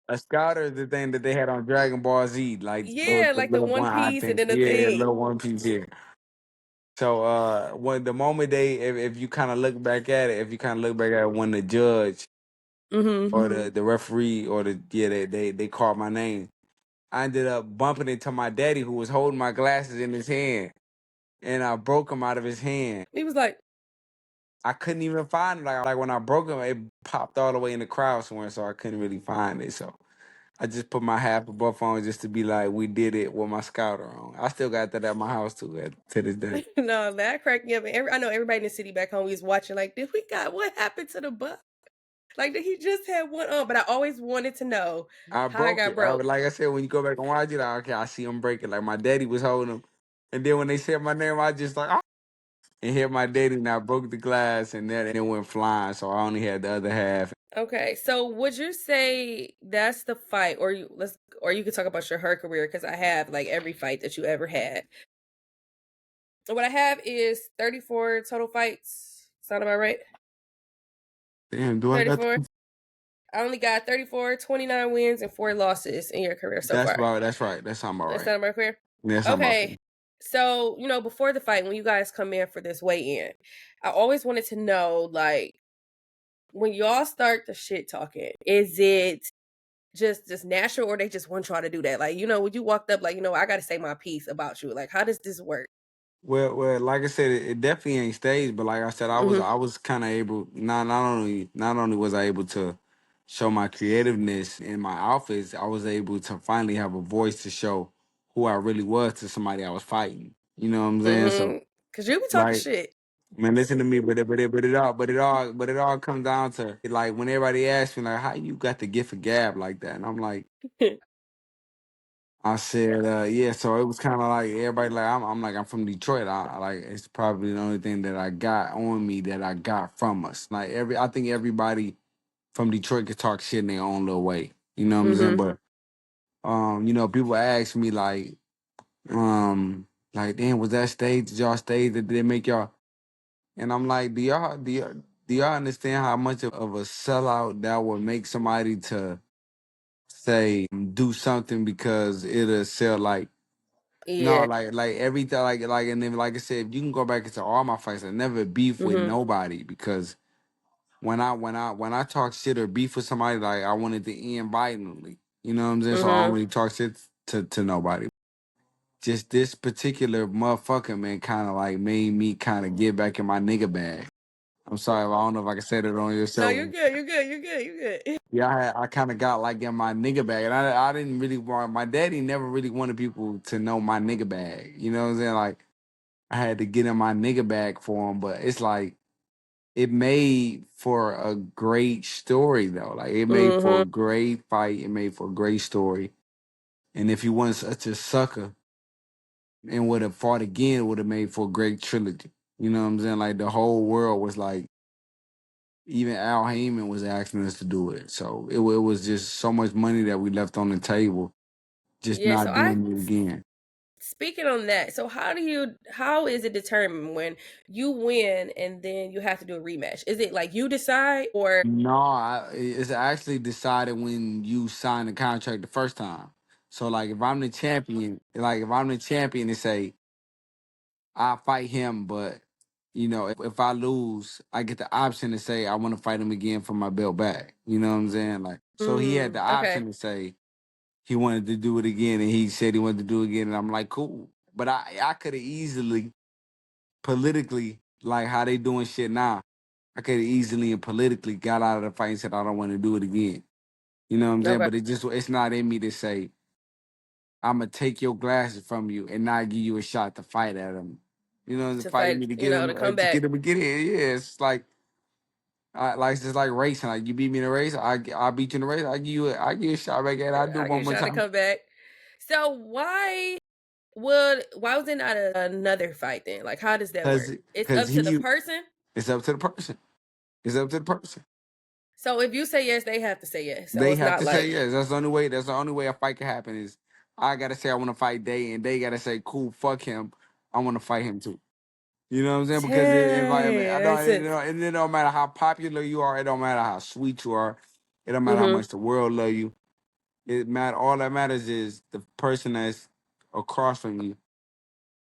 a scouter is the thing that they had on Dragon Ball Z, like yeah, the like the little one one eye piece and thing. then the Yeah, thing. little one piece here. So when the moment if you kind of look back at it, if you kind of look back at it, when the judge Mm-hmm. or the referee or the yeah they called my name, I ended up bumping into my daddy who was holding my glasses in his hand, and I broke them out of his hand. He was like, I couldn't even find it. Like when I broke them, it popped all the way in the crowd somewhere, so I couldn't really find it. So I just put my half a buff on just to be like, we did it with my scouter on. I still got that at my house too, to this day. no, that cracked me up. And I know everybody in the city back home was watching. Like, did we got what happened to the buff? Like, did he just have one on? But I always wanted to know I how it broke got it. broke. Like I said, when you go back and watch it, okay, I see him break it. Like my daddy was holding him, and then when they said my name, I just like and hit my daddy, and I broke the glass, and then it went flying. So I only had the other half. Okay, so would you say that's the fight, or you could talk about your her career because I have like every fight that you ever had. And what I have is 34 total fights. Sound about right? Damn, do I got? 34. I only got 34, 29 wins, and 4 losses in your career so far. That's right. That's sound about That right. sound about clear? That's sound about Okay. fair. So, before the fight, when you guys come in for this weigh in, I always wanted to know, like, when y'all start the shit talking, is it just natural or they just want y'all to do that? Like, when you walked up, like, I gotta say my piece about you. Like, how does this work? Well, like I said, it definitely ain't staged, but like I said, Mm-hmm. I was kind of able. Not only was I able to show my creativeness in my outfits, I was able to finally have a voice to show who I really was to somebody I was fighting. You know what I'm saying? So Mm-hmm. Cause you be talking like, shit. man, listen to me, but it all comes down to like when everybody asks me like, how you got the gift of gab like that, and I'm like. I said, yeah, so it was kind of like everybody like I'm like I'm from Detroit. I like it's probably the only thing that I got on me that I got from us. Like I think everybody from Detroit could talk shit in their own little way. You know what I'm saying? Mm-hmm. But people ask me like, damn, was that stage? Did y'all stage? Did they make y'all? And I'm like, do y'all understand how much of a sellout that would make somebody to say do something because it'll sell like. No, Yeah. like everything, and then like I said, you can go back into all my fights. I never beef with Mm-hmm. nobody because when I talk shit or beef with somebody, like I wanted to end violently. You know what I'm saying? So I don't Mm-hmm. really talk shit to nobody. Just this particular motherfucker, man, kind of like made me kind of get back in my nigga bag. I'm sorry, I don't know if I can say that on your No, you're show. good. You're good. You're good. You're good. Yeah, I kind of got like in my nigga bag, and I didn't really want my daddy never really wanted people to know my nigga bag. You know what I'm saying? Like. I had to get in my nigga bag for him, but it's like it made for a great story though. Like it made for Mm-hmm. a great fight. It made for a great story. And if he wasn't such a sucker and would have fought again, it would have made for a great trilogy. You know what I'm saying? Like the whole world was like, even Al Heyman was asking us to do it. So it was just so much money that we left on the table, just Yeah. So not doing it again. speaking on that, so how is it determined when you win and then you have to do a rematch? Is it like you decide or No, it's actually decided when you sign the contract the first time. So like if I'm the champion, they say I fight him, but if I lose, I get the option to say I want to fight him again for my belt back. You know what I'm saying? Like so he had the okay. option to say he wanted to do it again, and he said he wanted to do it again, and I'm like cool. But I could have easily politically like how they doing shit now. I could have easily and politically got out of the fight and said I don't want to do it again. You know what I'm saying? Okay. But it's not in me to say I'm gonna take your glasses from you and not give you a shot to fight at him. You know, to To fight fight, me to you get know, him to come to back. get him to get in. Yeah, it's like it's just like racing. Like you beat me in a race, I beat you in a race. I give you a shot back at it. I do it I get one a more shot to time come back. So why was it not another fight then? Like how does that because work? It's because up to the he person. it's up to the person. It's up to the person. So if you say yes, they have to say yes. So They it's have not to say like yes. That's the only way. That's the only way a fight can happen is I gotta say I want to fight Day, and they gotta say cool, fuck him. I want to fight him too. You know what I'm saying? Because environment, dang, that makes sense. and it don't matter how popular you are. It don't matter how sweet you are. It don't matter how Mm-hmm. much the world love you. It matter. All that matters is the person that's across from you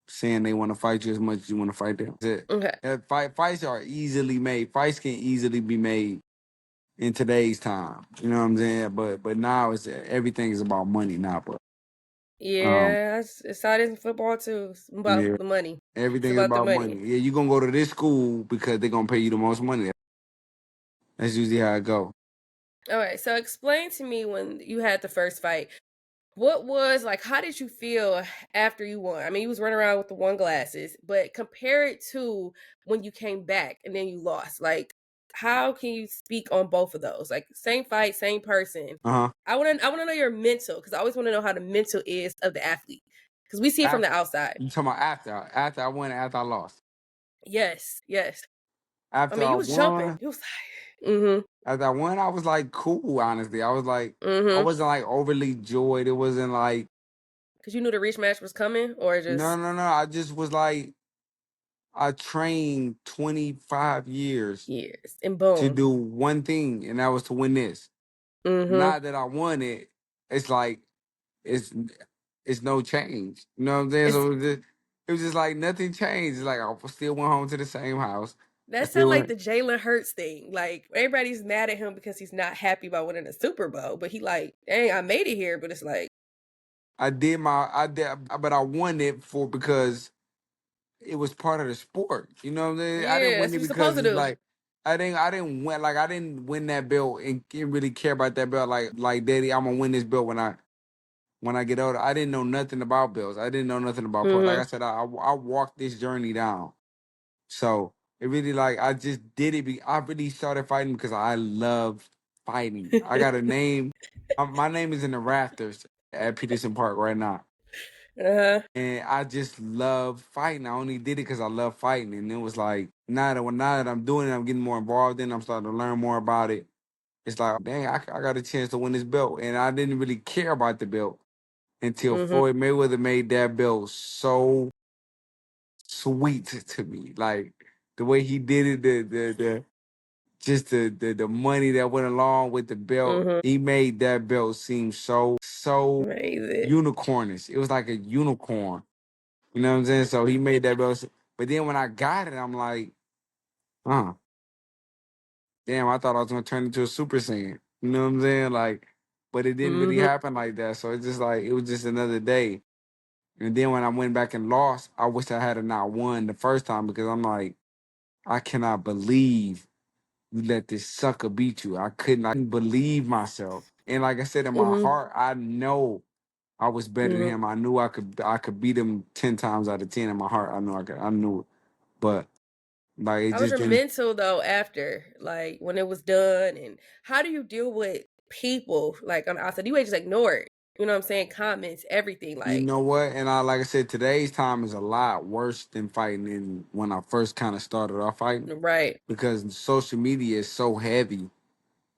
saying they want to fight you as much as you want to fight them. That's it. Okay. Fights are easily made. Fights can easily be made in today's time. You know what I'm saying? But now it's everything is about money now. But um, Yeah, it's how it is in football too. It's about yeah, the money. It's everything is about the about money. money. Yeah, you gonna go to this school because they're gonna pay you the most money. That's usually how it go. All right. So explain to me when you had the first fight. What was like? How did you feel after you won? I mean, you was running around with the one glasses, but compare it to when you came back and then you lost. Like, how can you speak on both of those? Like, same fight, same person. Uh huh. I want to know your mental because I always want to know how the mental is of the athlete because we see it from the After outside. you talking about after I won, after I lost. Yes, yes. I After mean, I you was jumping. won, You was like, mm-hmm, after I won, I was like cool. Honestly, I was like I mm-hmm. wasn't like overly joyed. It wasn't like Because you knew the reach match was coming, or no just no no. I just was like I trained 25 years years and to boom. do one thing, and that was to win this. Mm-hmm. Now that I won it, it's like it's it's no change. You know what I'm saying? It's So it was just like nothing changed. It's like I still went home to the same house. I that still sound like went. the Jalen Hurts thing. Like everybody's mad at him because he's not happy about winning a Super Bowl, but he like, dang, I made it here. But it's like, I did, but I won it for because it was part of the sport. You know what I'm saying? I didn't Yeah, win that's what it you're supposed because to it's do. like I didn't win that belt and didn't really care about that belt. Like Daddy, I'm gonna win this belt when I get older. I didn't know nothing about belts. I didn't know nothing about pro. Like Mm-hmm. I said, I walked this journey down. So it really like I just did it. I really started fighting because I loved fighting. I got a name. My name is in the rafters at Peterson Park right now. Uh-huh. And I just love fighting. I only did it because I love fighting. And it was like now that I'm doing it, I'm getting more involved in it. I'm starting to learn more about it. It's like, dang, I got a chance to win this belt. And I didn't really care about the belt until Mm-hmm. Floyd Mayweather made that belt so sweet to me. Like the way he did it, the just the money that went along with the belt. Mm-hmm. He made that belt seem so Amazing. unicornish. It was like a unicorn. You know what I'm saying? So he made that belt. But then when I got it, I'm like, damn, I thought I was gonna turn into a Super Saiyan. You know what I'm saying? Like, but it didn't really Mm-hmm. happen like that. So it's just like it was just another day. And then when I went back and lost, I wish I had not won the first time because I'm like, I cannot believe you let this sucker beat you. I couldn't believe myself. And like I said, in my Mm-hmm. heart, I know I was better than Mm-hmm. him. I knew I could beat him 10 times out of 10 in my heart. I knew I could. I knew it. But like it How was just your didn't. mental though after, like when it was done, and how do you deal with people like on the outside? You ain't just ignore it. You know what I'm saying? Comments, everything. You Like, know what? And like I said, today's time is a lot worse than fighting in when I first kind of started off fighting right, because social media is so heavy.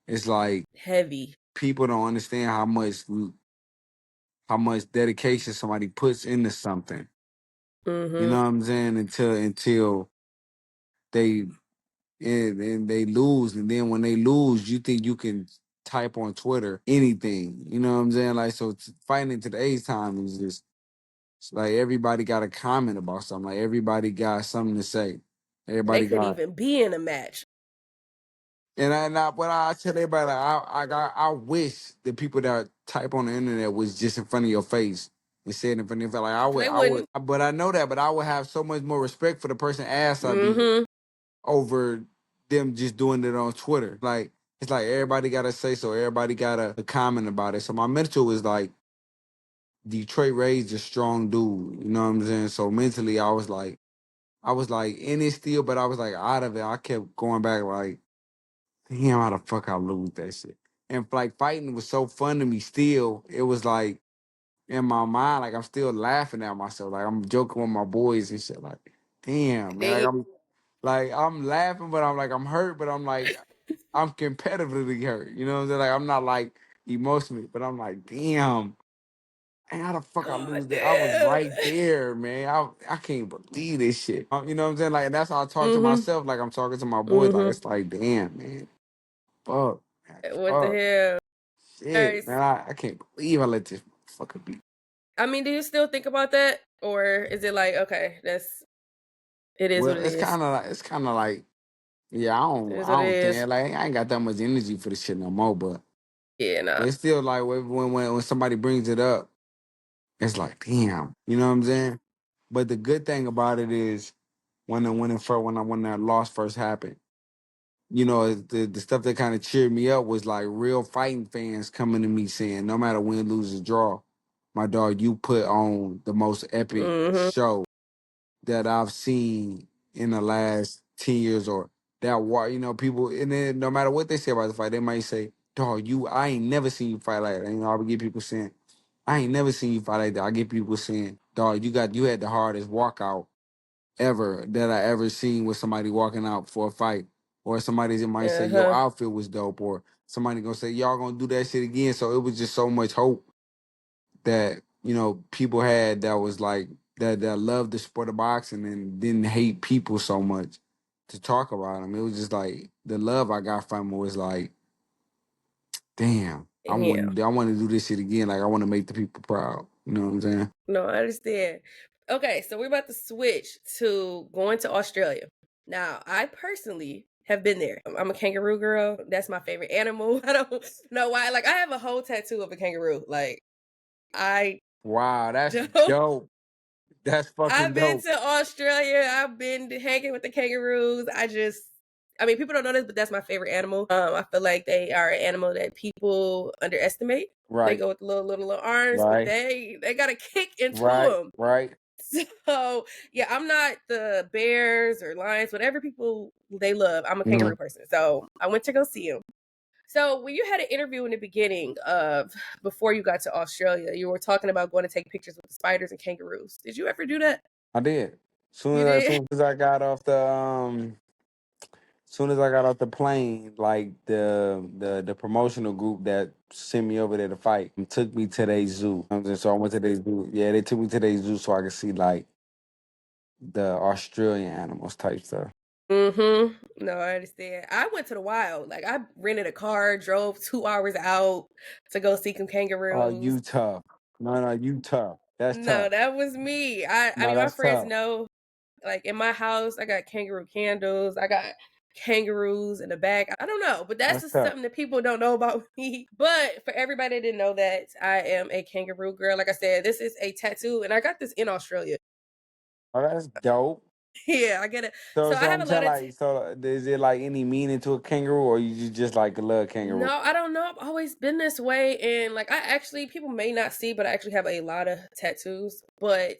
It's like heavy. people don't understand how much dedication somebody puts into something. You Mm-hmm. know what I'm saying? Until they and they lose, and then when they lose, you think you can type on Twitter anything. You know what I'm saying? Like so, fighting in today's time is just it's like everybody got a comment about something. Like everybody got something to say. And they Everybody couldn't got. even be in a match. What I tell everybody, like, I wish the people that type on the internet was just in front of your face and said in front of your face. Like They wouldn't. but I know that, but I would have so much more respect for the person ass I beat Mm-hmm. over them just doing it on Twitter. Like it's like everybody got to say so. Everybody got a comment about it. So my mental was like Detroit raised a strong dude. You know what I'm saying? So mentally, I was like in it still, but I was like out of it. I kept going back like. Damn, how the fuck I lose that shit? And like fighting was so fun to me still. It was like in my mind, like I'm still laughing at myself. Like I'm joking with my boys and shit. Like, damn, man. And I'm laughing, but I'm like I'm hurt, but I'm like I'm competitively hurt. You know what I'm saying? Like I'm not like emotionally, but I'm like, damn. Man, how the fuck I God lose that? I was damn. right there, man. I can't believe this shit. You know what I'm saying? Like that's how I talk to Mm-hmm. myself. Like I'm talking to my boys. Like Mm-hmm. it's like, damn, man. Fuck. Man, What the fuck. hell? Shit, Guys, man, I can't believe I let this fucker beat. I mean, do you still think about that? Or is it like, okay, it is what Well, it is. it's kind of like, yeah, It is I what it don't is. think like I ain't got that much energy for this shit no more. Yeah, nah. But it's still like when somebody brings it up, it's like, damn, you know what I'm saying? But the good thing about it is when that loss first happened, you know, the stuff that kind of cheered me up was like real fighting fans coming to me saying, no matter win, lose, or draw, my dog, you put on the most epic Mm-hmm. show that I've seen in the last 10 years or people, and then no matter what they say about the fight, they might say, dog, I ain't never seen you fight like that. You know, I would get people saying, I ain't never seen you fight like that. I get people saying, dog, you had the hardest walkout ever that I ever seen with somebody walking out for a fight. Or somebody that might say your Uh-huh. outfit was dope, or somebody gonna say y'all gonna do that shit again. So it was just so much hope that people had that was like that loved the sport of boxing and didn't hate people so much to talk about them. It was just like the love I got from it was like, damn, Yeah. I want to do this shit again. Like I want to make the people proud. You know what I'm saying? No, I understand. Okay, so we're about to switch to going to Australia. Now, I personally have been there. I'm a kangaroo girl. That's my favorite animal. I don't know why. Like, I have a whole tattoo of a kangaroo. Like, I Wow, that's don't. dope. That's fucking I've been dope. to Australia. I've been hanging with the kangaroos. I mean, people don't know this, but that's my favorite animal. I feel like they are an animal that people underestimate. They Right, go with the little arms, but right, they got a kick into right, them. right. So yeah, I'm not the bears or lions, whatever people they love. I'm a Mhm. kangaroo person. So I went to go see him. So when you had an interview in the beginning of before you got to Australia, you were talking about going to take pictures with the spiders and kangaroos. Did you ever do that? I did. You did? Soon as I got off the soon as I got off the plane, like the promotional group that sent me over there to fight took me to their zoo. So I went to their zoo. Yeah, they took me to their zoo so I could see like the Australian animals type stuff. Mm-hmm. No, I understand. I went to the wild. Like I rented a car, drove 2 hours out to go see some Oh, kangaroos. you tough. No, no, you tough. That's No, tough. that was me. I No, mean my that's friends tough. know. Like in my house, I got kangaroo candles. I got kangaroos in the back. I don't know, but that's That's just tough. something that people don't know about me. But for everybody that didn't know that I am a kangaroo girl, like I said, this is a tattoo, and I got this in Australia. Oh, that's dope. Yeah, I get it. So, So I so have I'm a lot saying of. like, so is it like any meaning to a kangaroo, or you just like a little kangaroo? No, I don't know. I've always been this way. And like, I actually, people may not see, but I actually have a lot of tattoos. But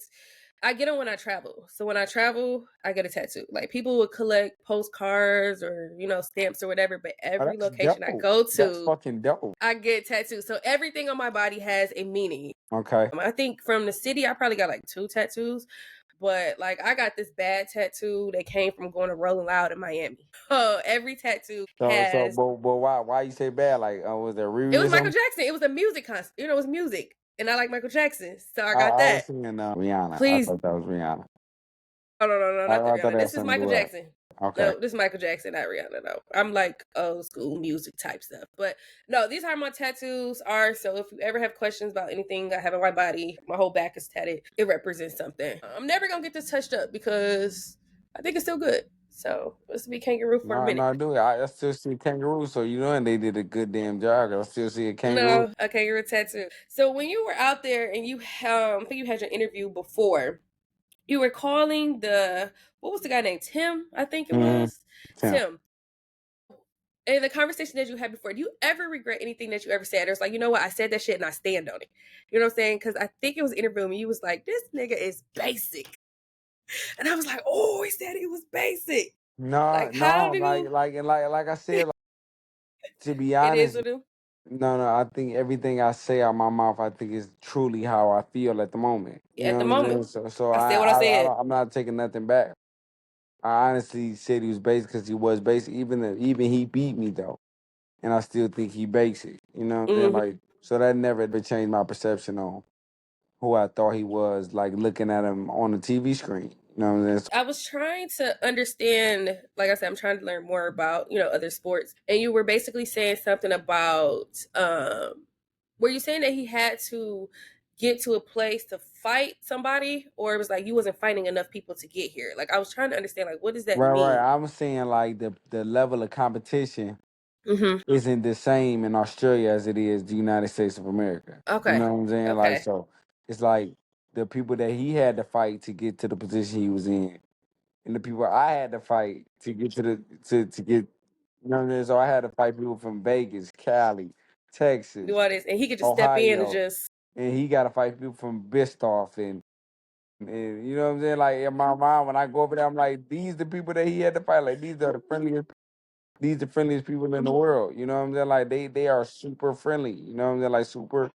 I get them when I travel. So when I travel, I get a tattoo. Like, people would collect postcards or, stamps or whatever. But Oh, every that's location I dope. go That's to, fucking dope. I get tattoos. So everything on my body has a meaning. Okay. I think from the city, I probably got like 2 tattoos. But like, I got this bad tattoo that came from going to Rolling Loud in Miami. Every tattoo So, has. but why you say bad? Like, was there a It review was or Michael something? Jackson. It was a music concert. It was music, and I like Michael Jackson, so I got I was that. singing Rihanna. I Please, thought that was Rihanna. no, not the I thought Rihanna. that had This is something to Michael do with her. Jackson. Okay. No, this is Michael Jackson, not Rihanna. No, I'm like old school music type stuff. But no, these are my tattoos are. So if you ever have questions about anything I have on my body, my whole back is tatted. It represents something. I'm never gonna get this touched up because I think it's still good. So this will be kangaroo for a No, minute. no, I do. I still see a kangaroo, so you know, and they did a good damn job. I still see a kangaroo. No, a kangaroo tattoo. So when you were out there and I think you had your interview before, you were calling what was the guy named Tim? I think it Mm-hmm. was Tim. And the conversation that you had before, do you ever regret anything that you ever said? Or it's like, you know what, I said that shit and I stand on it. You know what I'm saying? Because I think it was interviewing me. You was like, this nigga is basic, and I was like, oh, he said he was basic. No, Like, how no, do you? like I said, like, to be It is honest, what it. no, I think everything I say out my mouth, I think is truly how I feel at the moment. You At know the what I'm saying? moment, So I said what I said. I'm not taking nothing back. I honestly said he was basic because he was basic. Even he beat me though, and I still think he basic. You know what I'm saying? Hmm. Like, so that never changed my perception on who I thought he was. Like looking at him on the TV screen. You know what I'm saying? I was trying to understand, like I said, I'm trying to learn more about, other sports. And you were basically saying something about were you saying that he had to get to a place to fight somebody, or it was like you wasn't fighting enough people to get here? Like I was trying to understand, like, what does that Right. mean? I'm saying like the level of competition Mm-hmm. isn't the same in Australia as it is the United States of America. You Okay. know what I'm saying? Like Okay. so it's like the people that he had to fight to get to the position he was in and the people I had to fight to get to the to get you know what I'm saying? So I had to fight people from Vegas, Cali, Do Texas, all this, and he could just step in and Ohio, just. and he gotta fight people from Bistoff and you know what I'm saying? Like in my mind when I go over there, I'm like, these the people that he had to fight. Like these the friendliest people in the world. You know what I'm saying? Like they are super friendly. You know what I'm saying? Like super.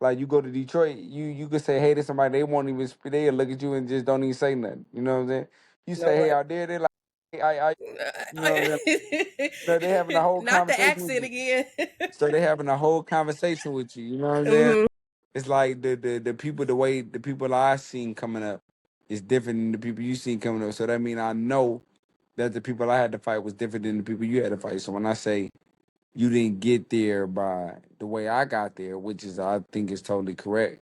Like you go to Detroit, you could say hey to somebody, they won't even speak. They look at you and just don't even say nothing. You know what I'm saying? You No say hey what? out there, they like I you know what I'm saying? No, they having a whole Not the conversation with accent you. again. So they having a whole conversation with you. You know what I'm saying? Hmm. It's like the people the way the people I seen coming up is different than the people you seen coming up. So that mean I know that the people I had to fight was different than the people you had to fight. So when I say you didn't get there by the way I got there, which is I think is totally correct.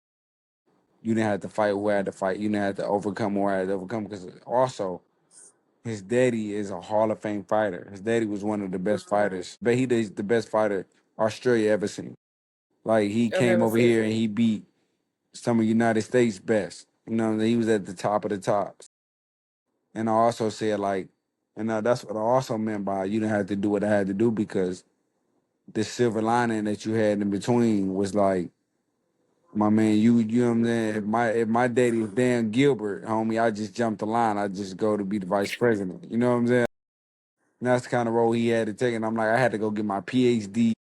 You didn't have to fight who had to fight. You didn't have to overcome who had to overcome. Because also his daddy is a Hall of Fame fighter. His daddy was one of the best fighters, but he is the best fighter Australia ever seen. Like he I've came ever over seen. here and he beat some of United States best. You know, he was at the top of the tops. And I also said like, and that's what I also meant by you didn't have to do what I had to do because the silver lining that you had in between was like, my man, you know what I'm saying? If my daddy was Dan Gilbert, homie, I just jumped the line. I just go to be the vice president. You know what I'm saying? And that's the kind of role he had to take. And I'm like, I had to go get my PhD,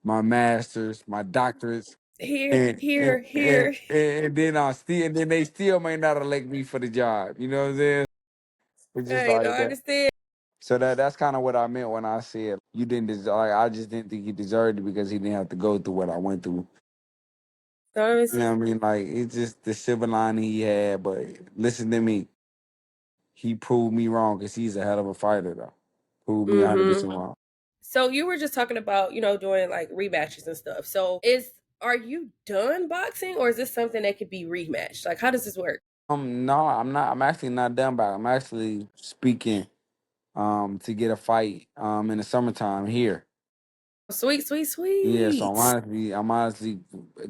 my master's, my doctorates. Here, And and, here, and, here. and then they still may not elect me for the job. You know what I'm saying? It's just Hey, no, like I that. understand. So that's kind of what I meant when I said you didn't deserve. Like, I just didn't think he deserved it because he didn't have to go through what I went through. So let me You see. know what I mean? Like it's just the silver lining he had. But listen to me, he proved me wrong because he's a hell of a fighter though. Proved me 100% wrong. So you were just talking about, doing like rematches and stuff. So are you done boxing or is this something that could be rematched? Like, how does this work? No, I'm not. I'm actually not done by. I'm actually speaking to get a fight in the summertime here. Sweet, sweet, Yeah, so sweet. honestly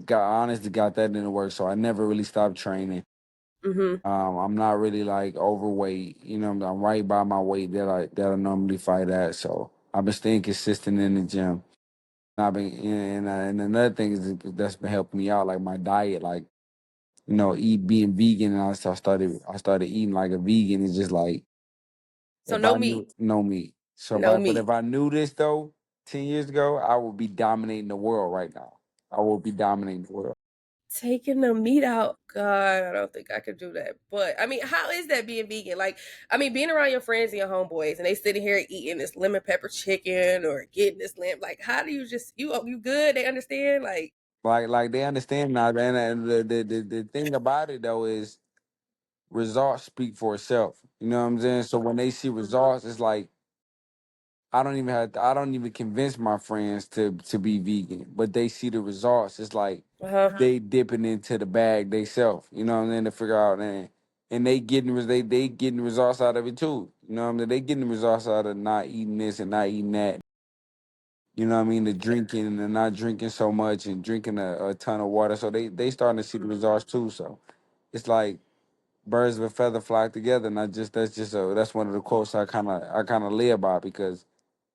got that in the work. So I never really stopped training. Mm-hmm. I'm not really like overweight. You know, I'm right by my weight that I normally fight at. So I've been staying consistent in the gym. And another thing is that's been helping me out, like my diet, like eat being vegan. And I started eating like a vegan. It's just like So if no I knew meat. no meat. So No but meat. if I knew this though 10 years ago, I would be dominating the world right now. I would be dominating the world. Taking the meat out. God, I don't think I could do that. But I mean, how is that being vegan? Like, I mean, being around your friends and your homeboys and they sitting here eating this lemon pepper chicken or getting this lamb. Like, how do you just you good? They understand? Like, Like they understand now, and the thing about it though is results speak for itself. You know what I'm saying? So when they see results, it's like I don't even convince my friends to be vegan, but they see the results. It's like uh-huh. they dipping into the bag they self. You know what I'm saying? To figure out and they getting results out of it too. You know what I'm saying? They getting the results out of not eating this and not eating that. You know what I mean? The drinking and the not drinking so much and drinking a ton of water. So they starting to see the results too. So it's like birds of a feather flock together. And that's one of the quotes I kind of live by because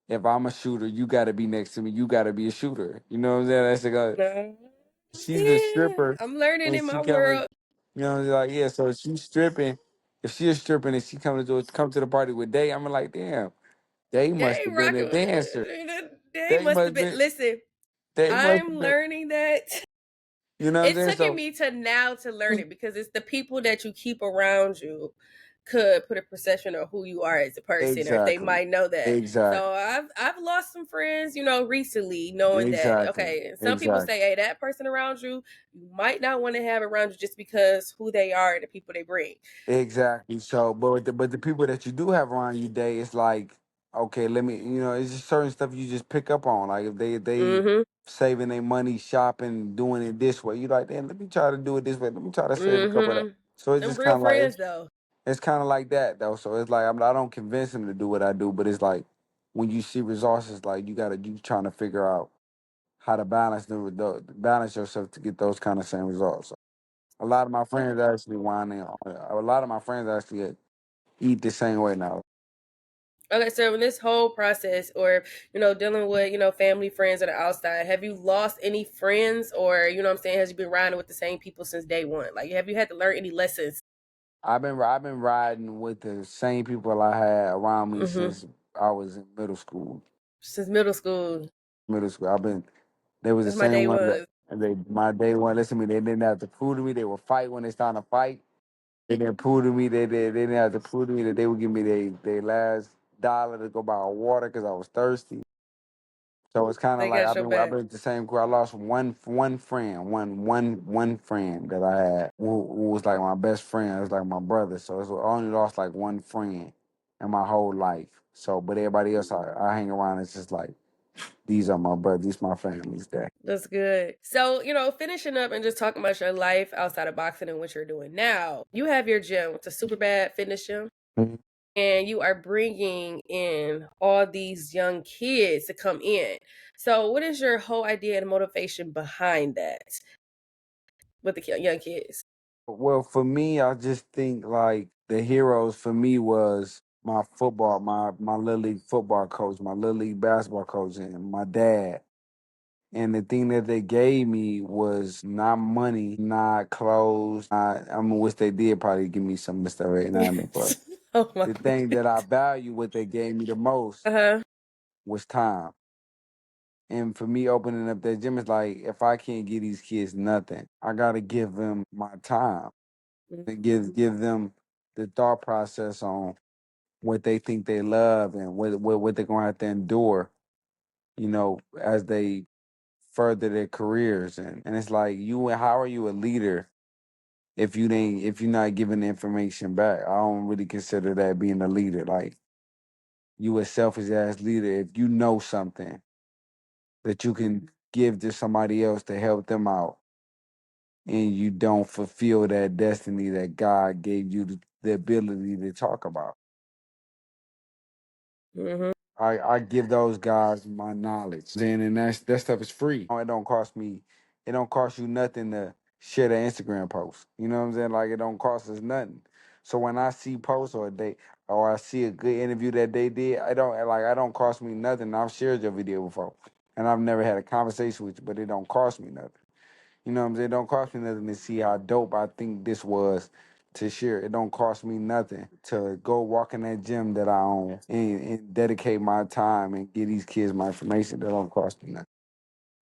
if I'm a shooter, you got to be next to me. You got to be a shooter. You know what I'm saying? That's like No, she's a understand. stripper I'm learning and in she my coming. world. You know, like yeah. So if she's stripping. If she's stripping and she come to the party with Day, I'm like, damn, Day must They have been a rocking. dancer. They They must have must been. been. Listen, They must I'm have been. learning that. You know what I'm It saying? took So me to now to learn it because it's the people that you keep around you could put a perception of who you are as a person, or if they exactly, might know that. exactly, So I've lost some friends, recently, knowing that exactly, okay, some people exactly. say, hey, that person around you, you might not want to have around you just because who they are and the people they bring. Exactly. So, but the people that you do have around you day, it's like, okay, it's just certain stuff you just pick up on. Like if they Mm-hmm. saving their money, shopping, doing it this way, you like, damn, let me try to do it this way. Let me try to save a couple of that. Mm-hmm. So it's Them just real kind of like friends though. it's kind of like that though. So it's like I don't convince them to do what I do, but it's like when you see results, it's like you trying to figure out how to balance yourself to get those kind of same results. A lot of my friends actually whining. A lot of my friends actually eat the same way now. Okay, so in this whole process, or dealing with family, friends that are outside, have you lost any friends, or what I'm saying, has you been riding with the same people since day one? Like, have you had to learn any lessons? I've been riding with the same people I had around me Mm-hmm. since I was in middle school. Since middle school, Middle school. They was the since my same day ones that was. and they my day one. Listen to me. They didn't have to prove to me. They would fight when they started to fight. They didn't prove to me. They didn't have to prove to me that they would give me their last dollar to go buy water because I was thirsty. So it's kind of They like got I've your been I've back. been with the same crew. I lost one friend, one friend that I had who was like my best friend. It was like my brother. So I only lost like one friend in my whole life. So but everybody else I hang around. It's just like these are my brothers. These my families. That That's good. So, finishing up and just talking about your life outside of boxing and what you're doing now. You have your gym. It's a super bad fitness gym. Mhm. And you are bringing in all these young kids to come in. So, what is your whole idea and motivation behind that with the young kids? Well, for me, I just think like the heroes for me was my football, my little league football coach, my little league basketball coach, and my dad. And the thing that they gave me was not money, not clothes. I mean, which they did probably give me some of the stuff right now, but Oh my the thing that I value, what they gave me the most, Uh-huh. was time. And for me, opening up that gym is like, if I can't give these kids nothing, I gotta give them my time and give them the thought process on what they think they love and what they're gonna have to endure, as they further their careers. And it's like, how are you a leader if you're not giving the information back? I don't really consider that being a leader. Like, you a selfish ass leader if you know something that you can give to somebody else to help them out, and you don't fulfill that destiny that God gave you the ability to talk about. Mm-hmm. I give those guys my knowledge. Then and that stuff is free. It don't cost me. It don't cost you nothing to share the Instagram post. You know what I'm saying? Like, it don't cost us nothing. So when I see posts or I see a good interview that they did, I don't cost me nothing. I've shared your video before, and I've never had a conversation with you, but it don't cost me nothing. You know what I'm saying? It don't cost me nothing to see how dope I think this was to share. It don't cost me nothing to go walk in that gym that I own and dedicate my time and give these kids my information. That don't cost me nothing.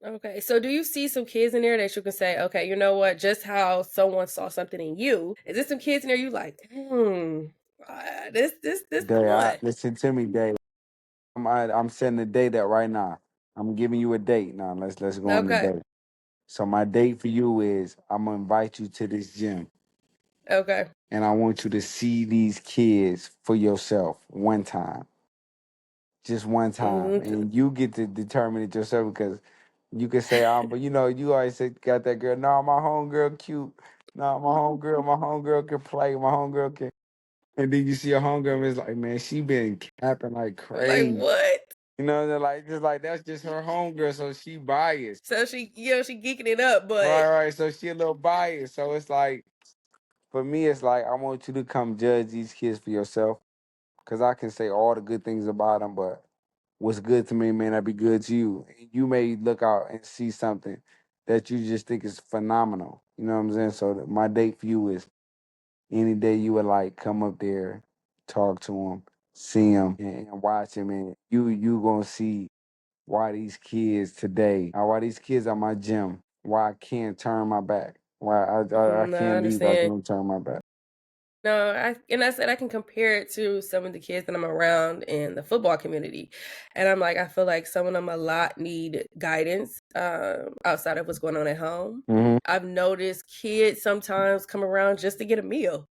Okay, so do you see some kids in there that you can say, okay, you know what? Just how someone saw something in you. Is there some kids in there you like? This the one. Listen to me, Dave. I'm setting a date up right now. I'm giving you a date now. Let's go on the Okay, date. So my date for you is I'm gonna invite you to this gym, okay. and I want you to see these kids for yourself one time, just one time, Mm-hmm. and you get to determine it yourself because you can say, but you always say, got that girl. No, my homegirl cute. No, my homegirl can play. My homegirl can. And then you see a homegirl and it's like, man, she been capping like Like crazy. what? You know, they're like, just like that's just her homegirl, so she biased. So she, she geeking it up, but Right. So she a little biased. So it's like, for me, it's like, I want you to come judge these kids for yourself. Cause I can say all the good things about them, but what's good to me may not be good to you. You may look out and see something that you just think is phenomenal. You know what I'm saying? So my date for you is any day you would like come up there, talk to him, see him, and watch him, and you gonna see why these kids today, why these kids at my gym, why I can't turn my back, why I no, I can't leave, I understand. can't turn my back. No, I said I can compare it to some of the kids that I'm around in the football community, and I'm like, I feel like some of them a lot need guidance outside of what's going on at home. Hmm. I've noticed kids sometimes come around just to get a meal.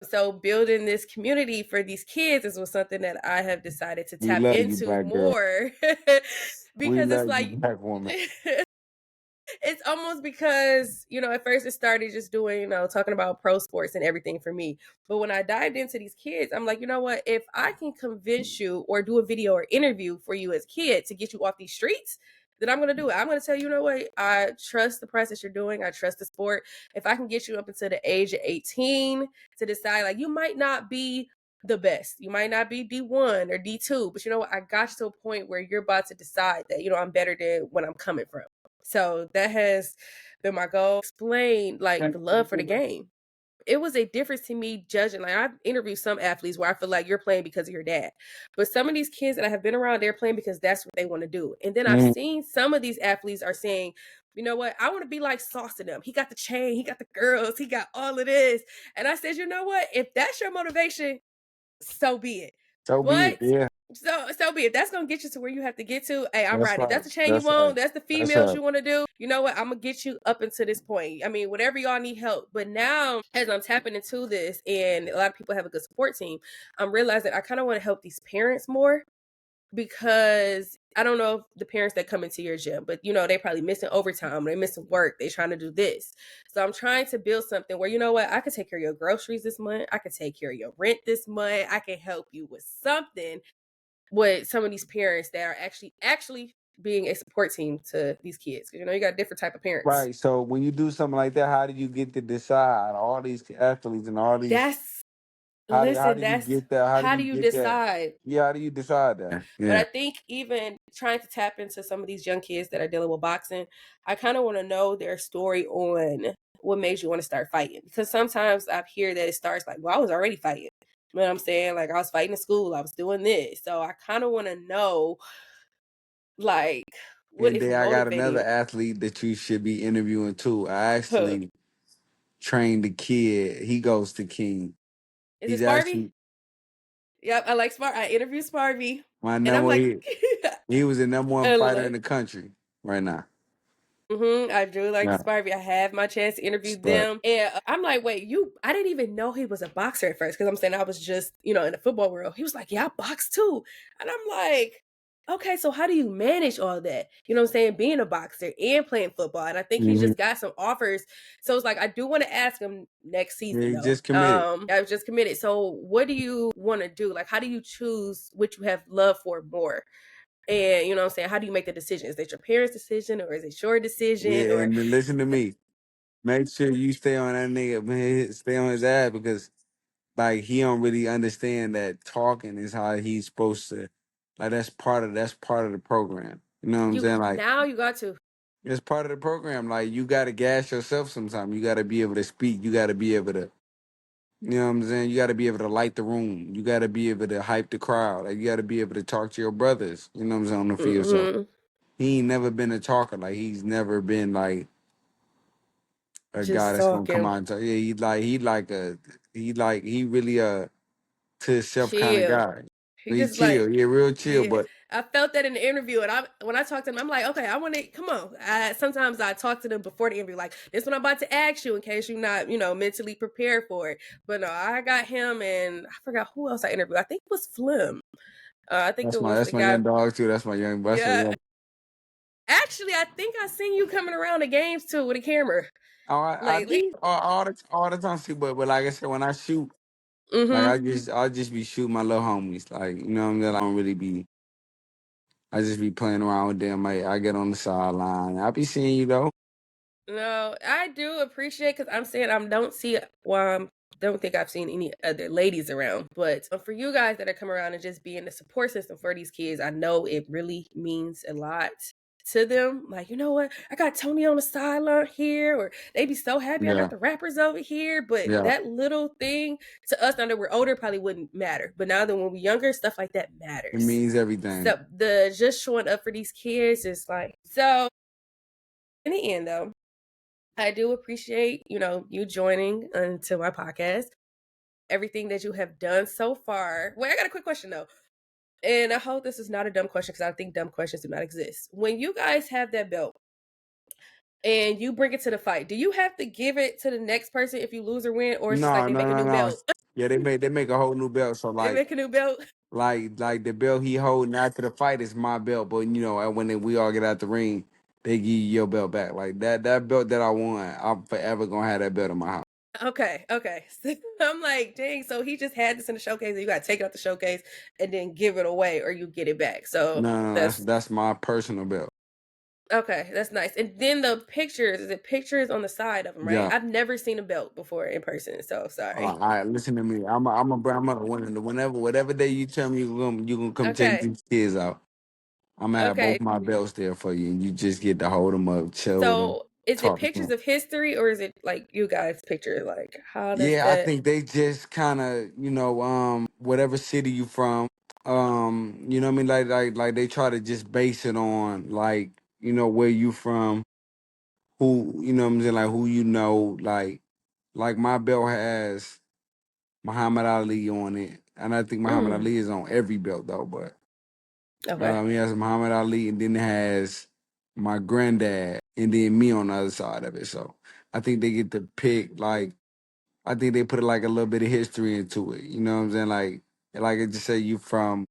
So building this community for these kids is was something that I have decided to We tap love you, into black girl. more We because it's love you, like black woman. it's almost because, at first it started just doing, talking about pro sports and everything for me. But when I dived into these kids, I'm like, you know what? If I can convince you or do a video or interview for you as kids to get you off these streets, then I'm going to do it. I'm going to tell you, you know what? I trust the press that you're doing. I trust the sport. If I can get you up until the age of 18 to decide, like, you might not be the best. You might not be D1 or D2, but you know what? I got you to a point where you're about to decide that, I'm better than when I'm coming from. So that has been my goal. Explain like the love for the game. It was a difference to me judging. Like I've interviewed some athletes where I feel like you're playing because of your dad. But some of these kids that I have been around, they're playing because that's what they want to do. And then I've Mhm. seen some of these athletes are saying, you know what? I want to be like Sauce in them. He got the chain, he got the girls, he got all of this. And I said, you know what? If that's your motivation, so be it. So be it. But Yeah, so be it. That's gonna get you to where you have to get to. Hey, I'm that's riding. right. That's the chain you That's right. want. That's the That's females right. you want to do. You know what? I'm gonna get you up until this point. I mean, whatever y'all need help. But now, as I'm tapping into this, and a lot of people have a good support team, I'm realizing I kind of want to help these parents more because I don't know if the parents that come into your gym, but they probably missing overtime, they missing work, they trying to do this. So I'm trying to build something where you know what, I could take care of your groceries this month, I could take care of your rent this month, I can help you with something with some of these parents that are actually being a support team to these kids? You know, you got different type of parents. Right. So when you do something like that, how do you get to decide all these athletes and all these? That's How listen. do you That's get that? How do how you do you get that? decide? Yeah. How do you decide that? But Yeah. I think even trying to tap into some of these young kids that are dealing with boxing, I kind of want to know their story on what made you want to start fighting. Because sometimes I hear that it starts like, well, I was already fighting. You know what I'm saying? Like I was fighting in school, I was doing this. So I kind of want to know, like, what And is then I got another motivating athlete that you should be interviewing too. I her? actually trained the kid. He goes to King. Is it He's Sparvy? actually Yep, I like Spar. I interviewed Sparvy, my and I'm number. like, He was the number one I fighter in like. the country right now. I do like Yeah. Sparvy. I have my chance to interview Right. them. And I'm like, wait, I didn't even know he was a boxer at first. Cause I'm saying I was just, in the football world. He was like, yeah, I box too. And I'm like, okay, so how do you manage all that? You know what I'm saying? Being a boxer and playing football. And I think he Mhm. just got some offers. So it's like, I do want to ask him next Yeah, season he though. just committed. I was just committed. So what do you want to do? Like, how do you choose which you have love for more? And you know what I'm saying? How do you make the decision? Is it your parents' decision or is it your decision? Yeah, Or and then listen to me. Make sure you stay on that nigga, man. Stay on his ass because like he don't really understand that talking is how he's supposed to. Like that's part of the program. You know what I'm you saying? Like now you got to. it's part of the program. Like you got to gas yourself sometimes. You got to be able to speak. You got to be able to. You know what I'm saying? You got to be able to light the room. You got to be able to hype the crowd. Like you got to be able to talk to your brothers. You know what I'm saying on the field. So Hmm. he ain't never been a talker. Like he's never been like a guy Just that's gonna come talking. out and talk. Yeah, he really to himself kind of Chill. guy. He He just like, chill, yeah, real chill. yeah. But I felt that in the interview, and when I talked to him, I'm like, okay, I want to come on. Sometimes I talk to them before the interview, like this one I'm about to ask you in case you're not, mentally prepared for it. But no, I got him, and I forgot who else I interviewed. I think it was Flim. I think that's it my was the that's my guy. young dog too. That's my young. That's my Yeah, young. actually, I think I seen you coming around the games too with a camera Oh, I lately. do all the time too. But like I said, when I shoot, like Mm-hmm. I'll just be shooting my little homies. Like you know what I'm saying. I don't really be. I just be playing around with them. Like I get on the sideline. I be seeing you though. No, I do appreciate because I'm saying I don't see don't think I've seen any other ladies around. But for you guys that are coming around and just being the support system for these kids, I know it really means a lot to them. Like, you know what? I got Tony on the sideline here, or they be so happy I got Yeah, the rappers over here. But yeah. that little thing to us now that we're older probably wouldn't matter. But now that when we're younger, stuff like that It matters. means everything. So the just showing up for these kids is like so in the end though. I do appreciate, you joining into my podcast. Everything that you have done so far. Wait, I got a quick question though. And I hope this is not a dumb question because I think dumb questions do not exist. When you guys have that belt and you bring it to the fight, do you have to give it to the next person if you lose or win? Or it's just like No, they no, make a no, new no. belt? Yeah, they make a whole new belt. So They like make a new belt? like the belt he holding after the fight is my belt, but we all get out the ring, they give you your belt back. Like that belt that I won, I'm forever gonna have that belt in my house. Okay, okay. So I'm like, dang, so he just had this in the showcase and you gotta take it out the showcase and then give it away or you get it back. So No, no, no, that's that's that's my personal belt. okay, that's nice. And then the pictures, is it pictures on the side of them, right? Yeah. I've never seen a belt before in person, so All sorry. right, listen to me. Whenever whatever day you tell me you gonna come take Okay, these kids out, I'm gonna have both okay. my belts there for you, and you just get to hold them up, chill with them, So is it talk to pictures them. of history or is it like you guys' pictures? Like, how does Yeah, I that? think they just kind of, whatever city you from, you know what I mean? Like they try to just base it on like, where you from, who, you know what I'm saying, like who like my belt has Muhammad Ali on it, and I think Muhammad Mm, Ali is on every belt though, but okay, he has Muhammad Ali, and then it has my granddad, and then me on the other side of it. So I think they get to pick like. I think they put like a little bit of history into it. You know what I'm saying? Like it just say you from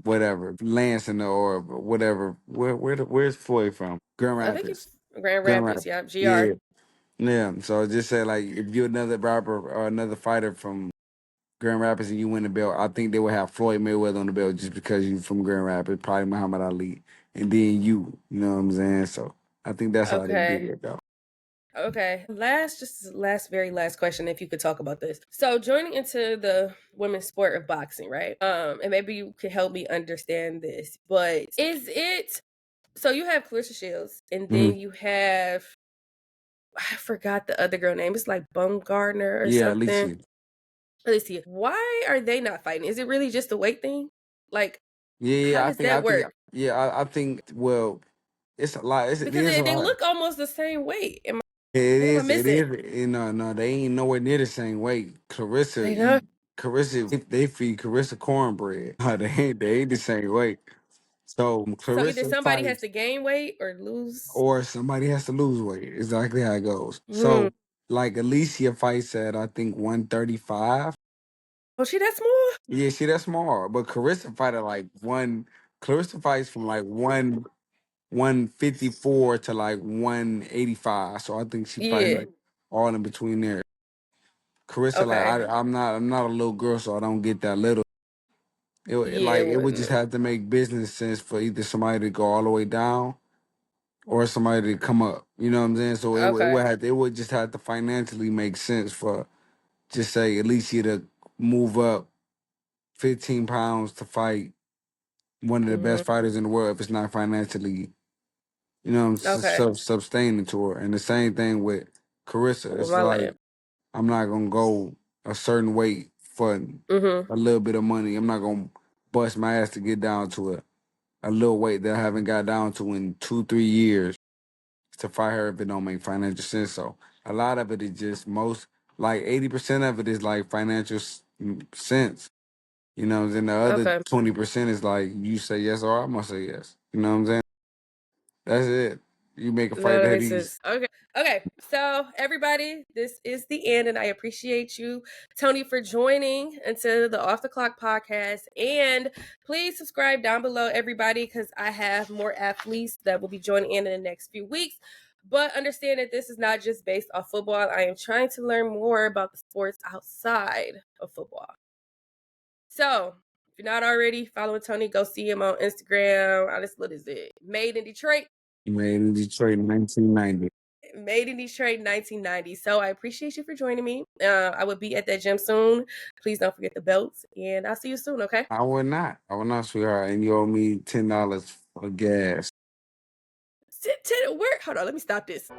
whatever Lansing or whatever. Where's Floyd from? Grand I think Rapids. it's Grand Grand Rapids. Rapids. Yeah, GR. Yeah, yeah. So it just say like if you're another rapper or another fighter from Grand Rapids and you win the belt, I think they would have Floyd Mayweather on the belt just because you from Grand Rapids. Probably Muhammad Ali, and then you know what I'm saying? So I think that's how they did Okay. it though. Okay. Very last question, if you could talk about this. So joining into the women's sport of boxing, right? And maybe you could help me understand this, but is it so you have Clarissa Shields and Hmm. then you have I forgot the other girl name. It's like Bumgardner or Yeah, something. Alicia. Let's see. Why are they not fighting? Is it really just a weight thing? Like, Yeah, how yeah, does that work? yeah, I think. Well, it's a lot. It Because is a they lot. look almost the same weight. It What am I is. It missing? is. No, no, they ain't nowhere near the same weight. They know. Clarissa, they feed Clarissa cornbread. No, they ain't the same weight. So So either Clarissa somebody has fights, to gain weight or lose. or somebody has to lose weight. Exactly how it goes. Hmm. So like Alicia fights at I think 135. Oh, she that small? Yeah, she that's small. But Clarissa fight at like one. Clarissa fights from like 154 to like 185. So I think she fight Yeah. like all in between there. Carissa, like Okay. I'm not a little girl, so I don't get that little. Yeah, it It would just wouldn't. have to make business sense for either somebody to go all the way down or somebody to come up. You know what I'm saying? So Okay. it would just have to financially make sense for just say Alicia to move up 15 pounds to fight one of the Hmm. best fighters in the world if it's not financially, you know, Okay. sustaining to her. And the same thing with Carissa. With It's my like leg. I'm not gonna go a certain weight for Hmm. a little bit of money. I'm not gonna bust my ass to get down to a little weight that I haven't got down to in 2, 3 years to fight her if it don't make financial sense. So a lot of it is just most like 80% of it is like financial sense. You know, then the other Okay. 20% is like you say yes or I'm gonna say yes. You know what I'm saying? That's it. You make a fight That that makes easy. sense. Okay. Okay. So end. This is the end, and I appreciate you, Tony, for joining into the Off the Clock podcast. And please subscribe down below, everybody, because I have more athletes that will be joining in the next few weeks. But understand that this is not just based off football. I am trying to learn more about the sports outside of football. So if you're not already following Tony, go see him on Instagram. What is it? Made in Detroit. Made in Detroit in 1990. Made in Detroit 1990. So I appreciate you for joining me. I will be at that gym soon. Please don't forget the belts, and I'll see you soon, okay? I would not. I would not, sweetheart. And you owe me $10 for gas. Where? Hold on, let me stop this.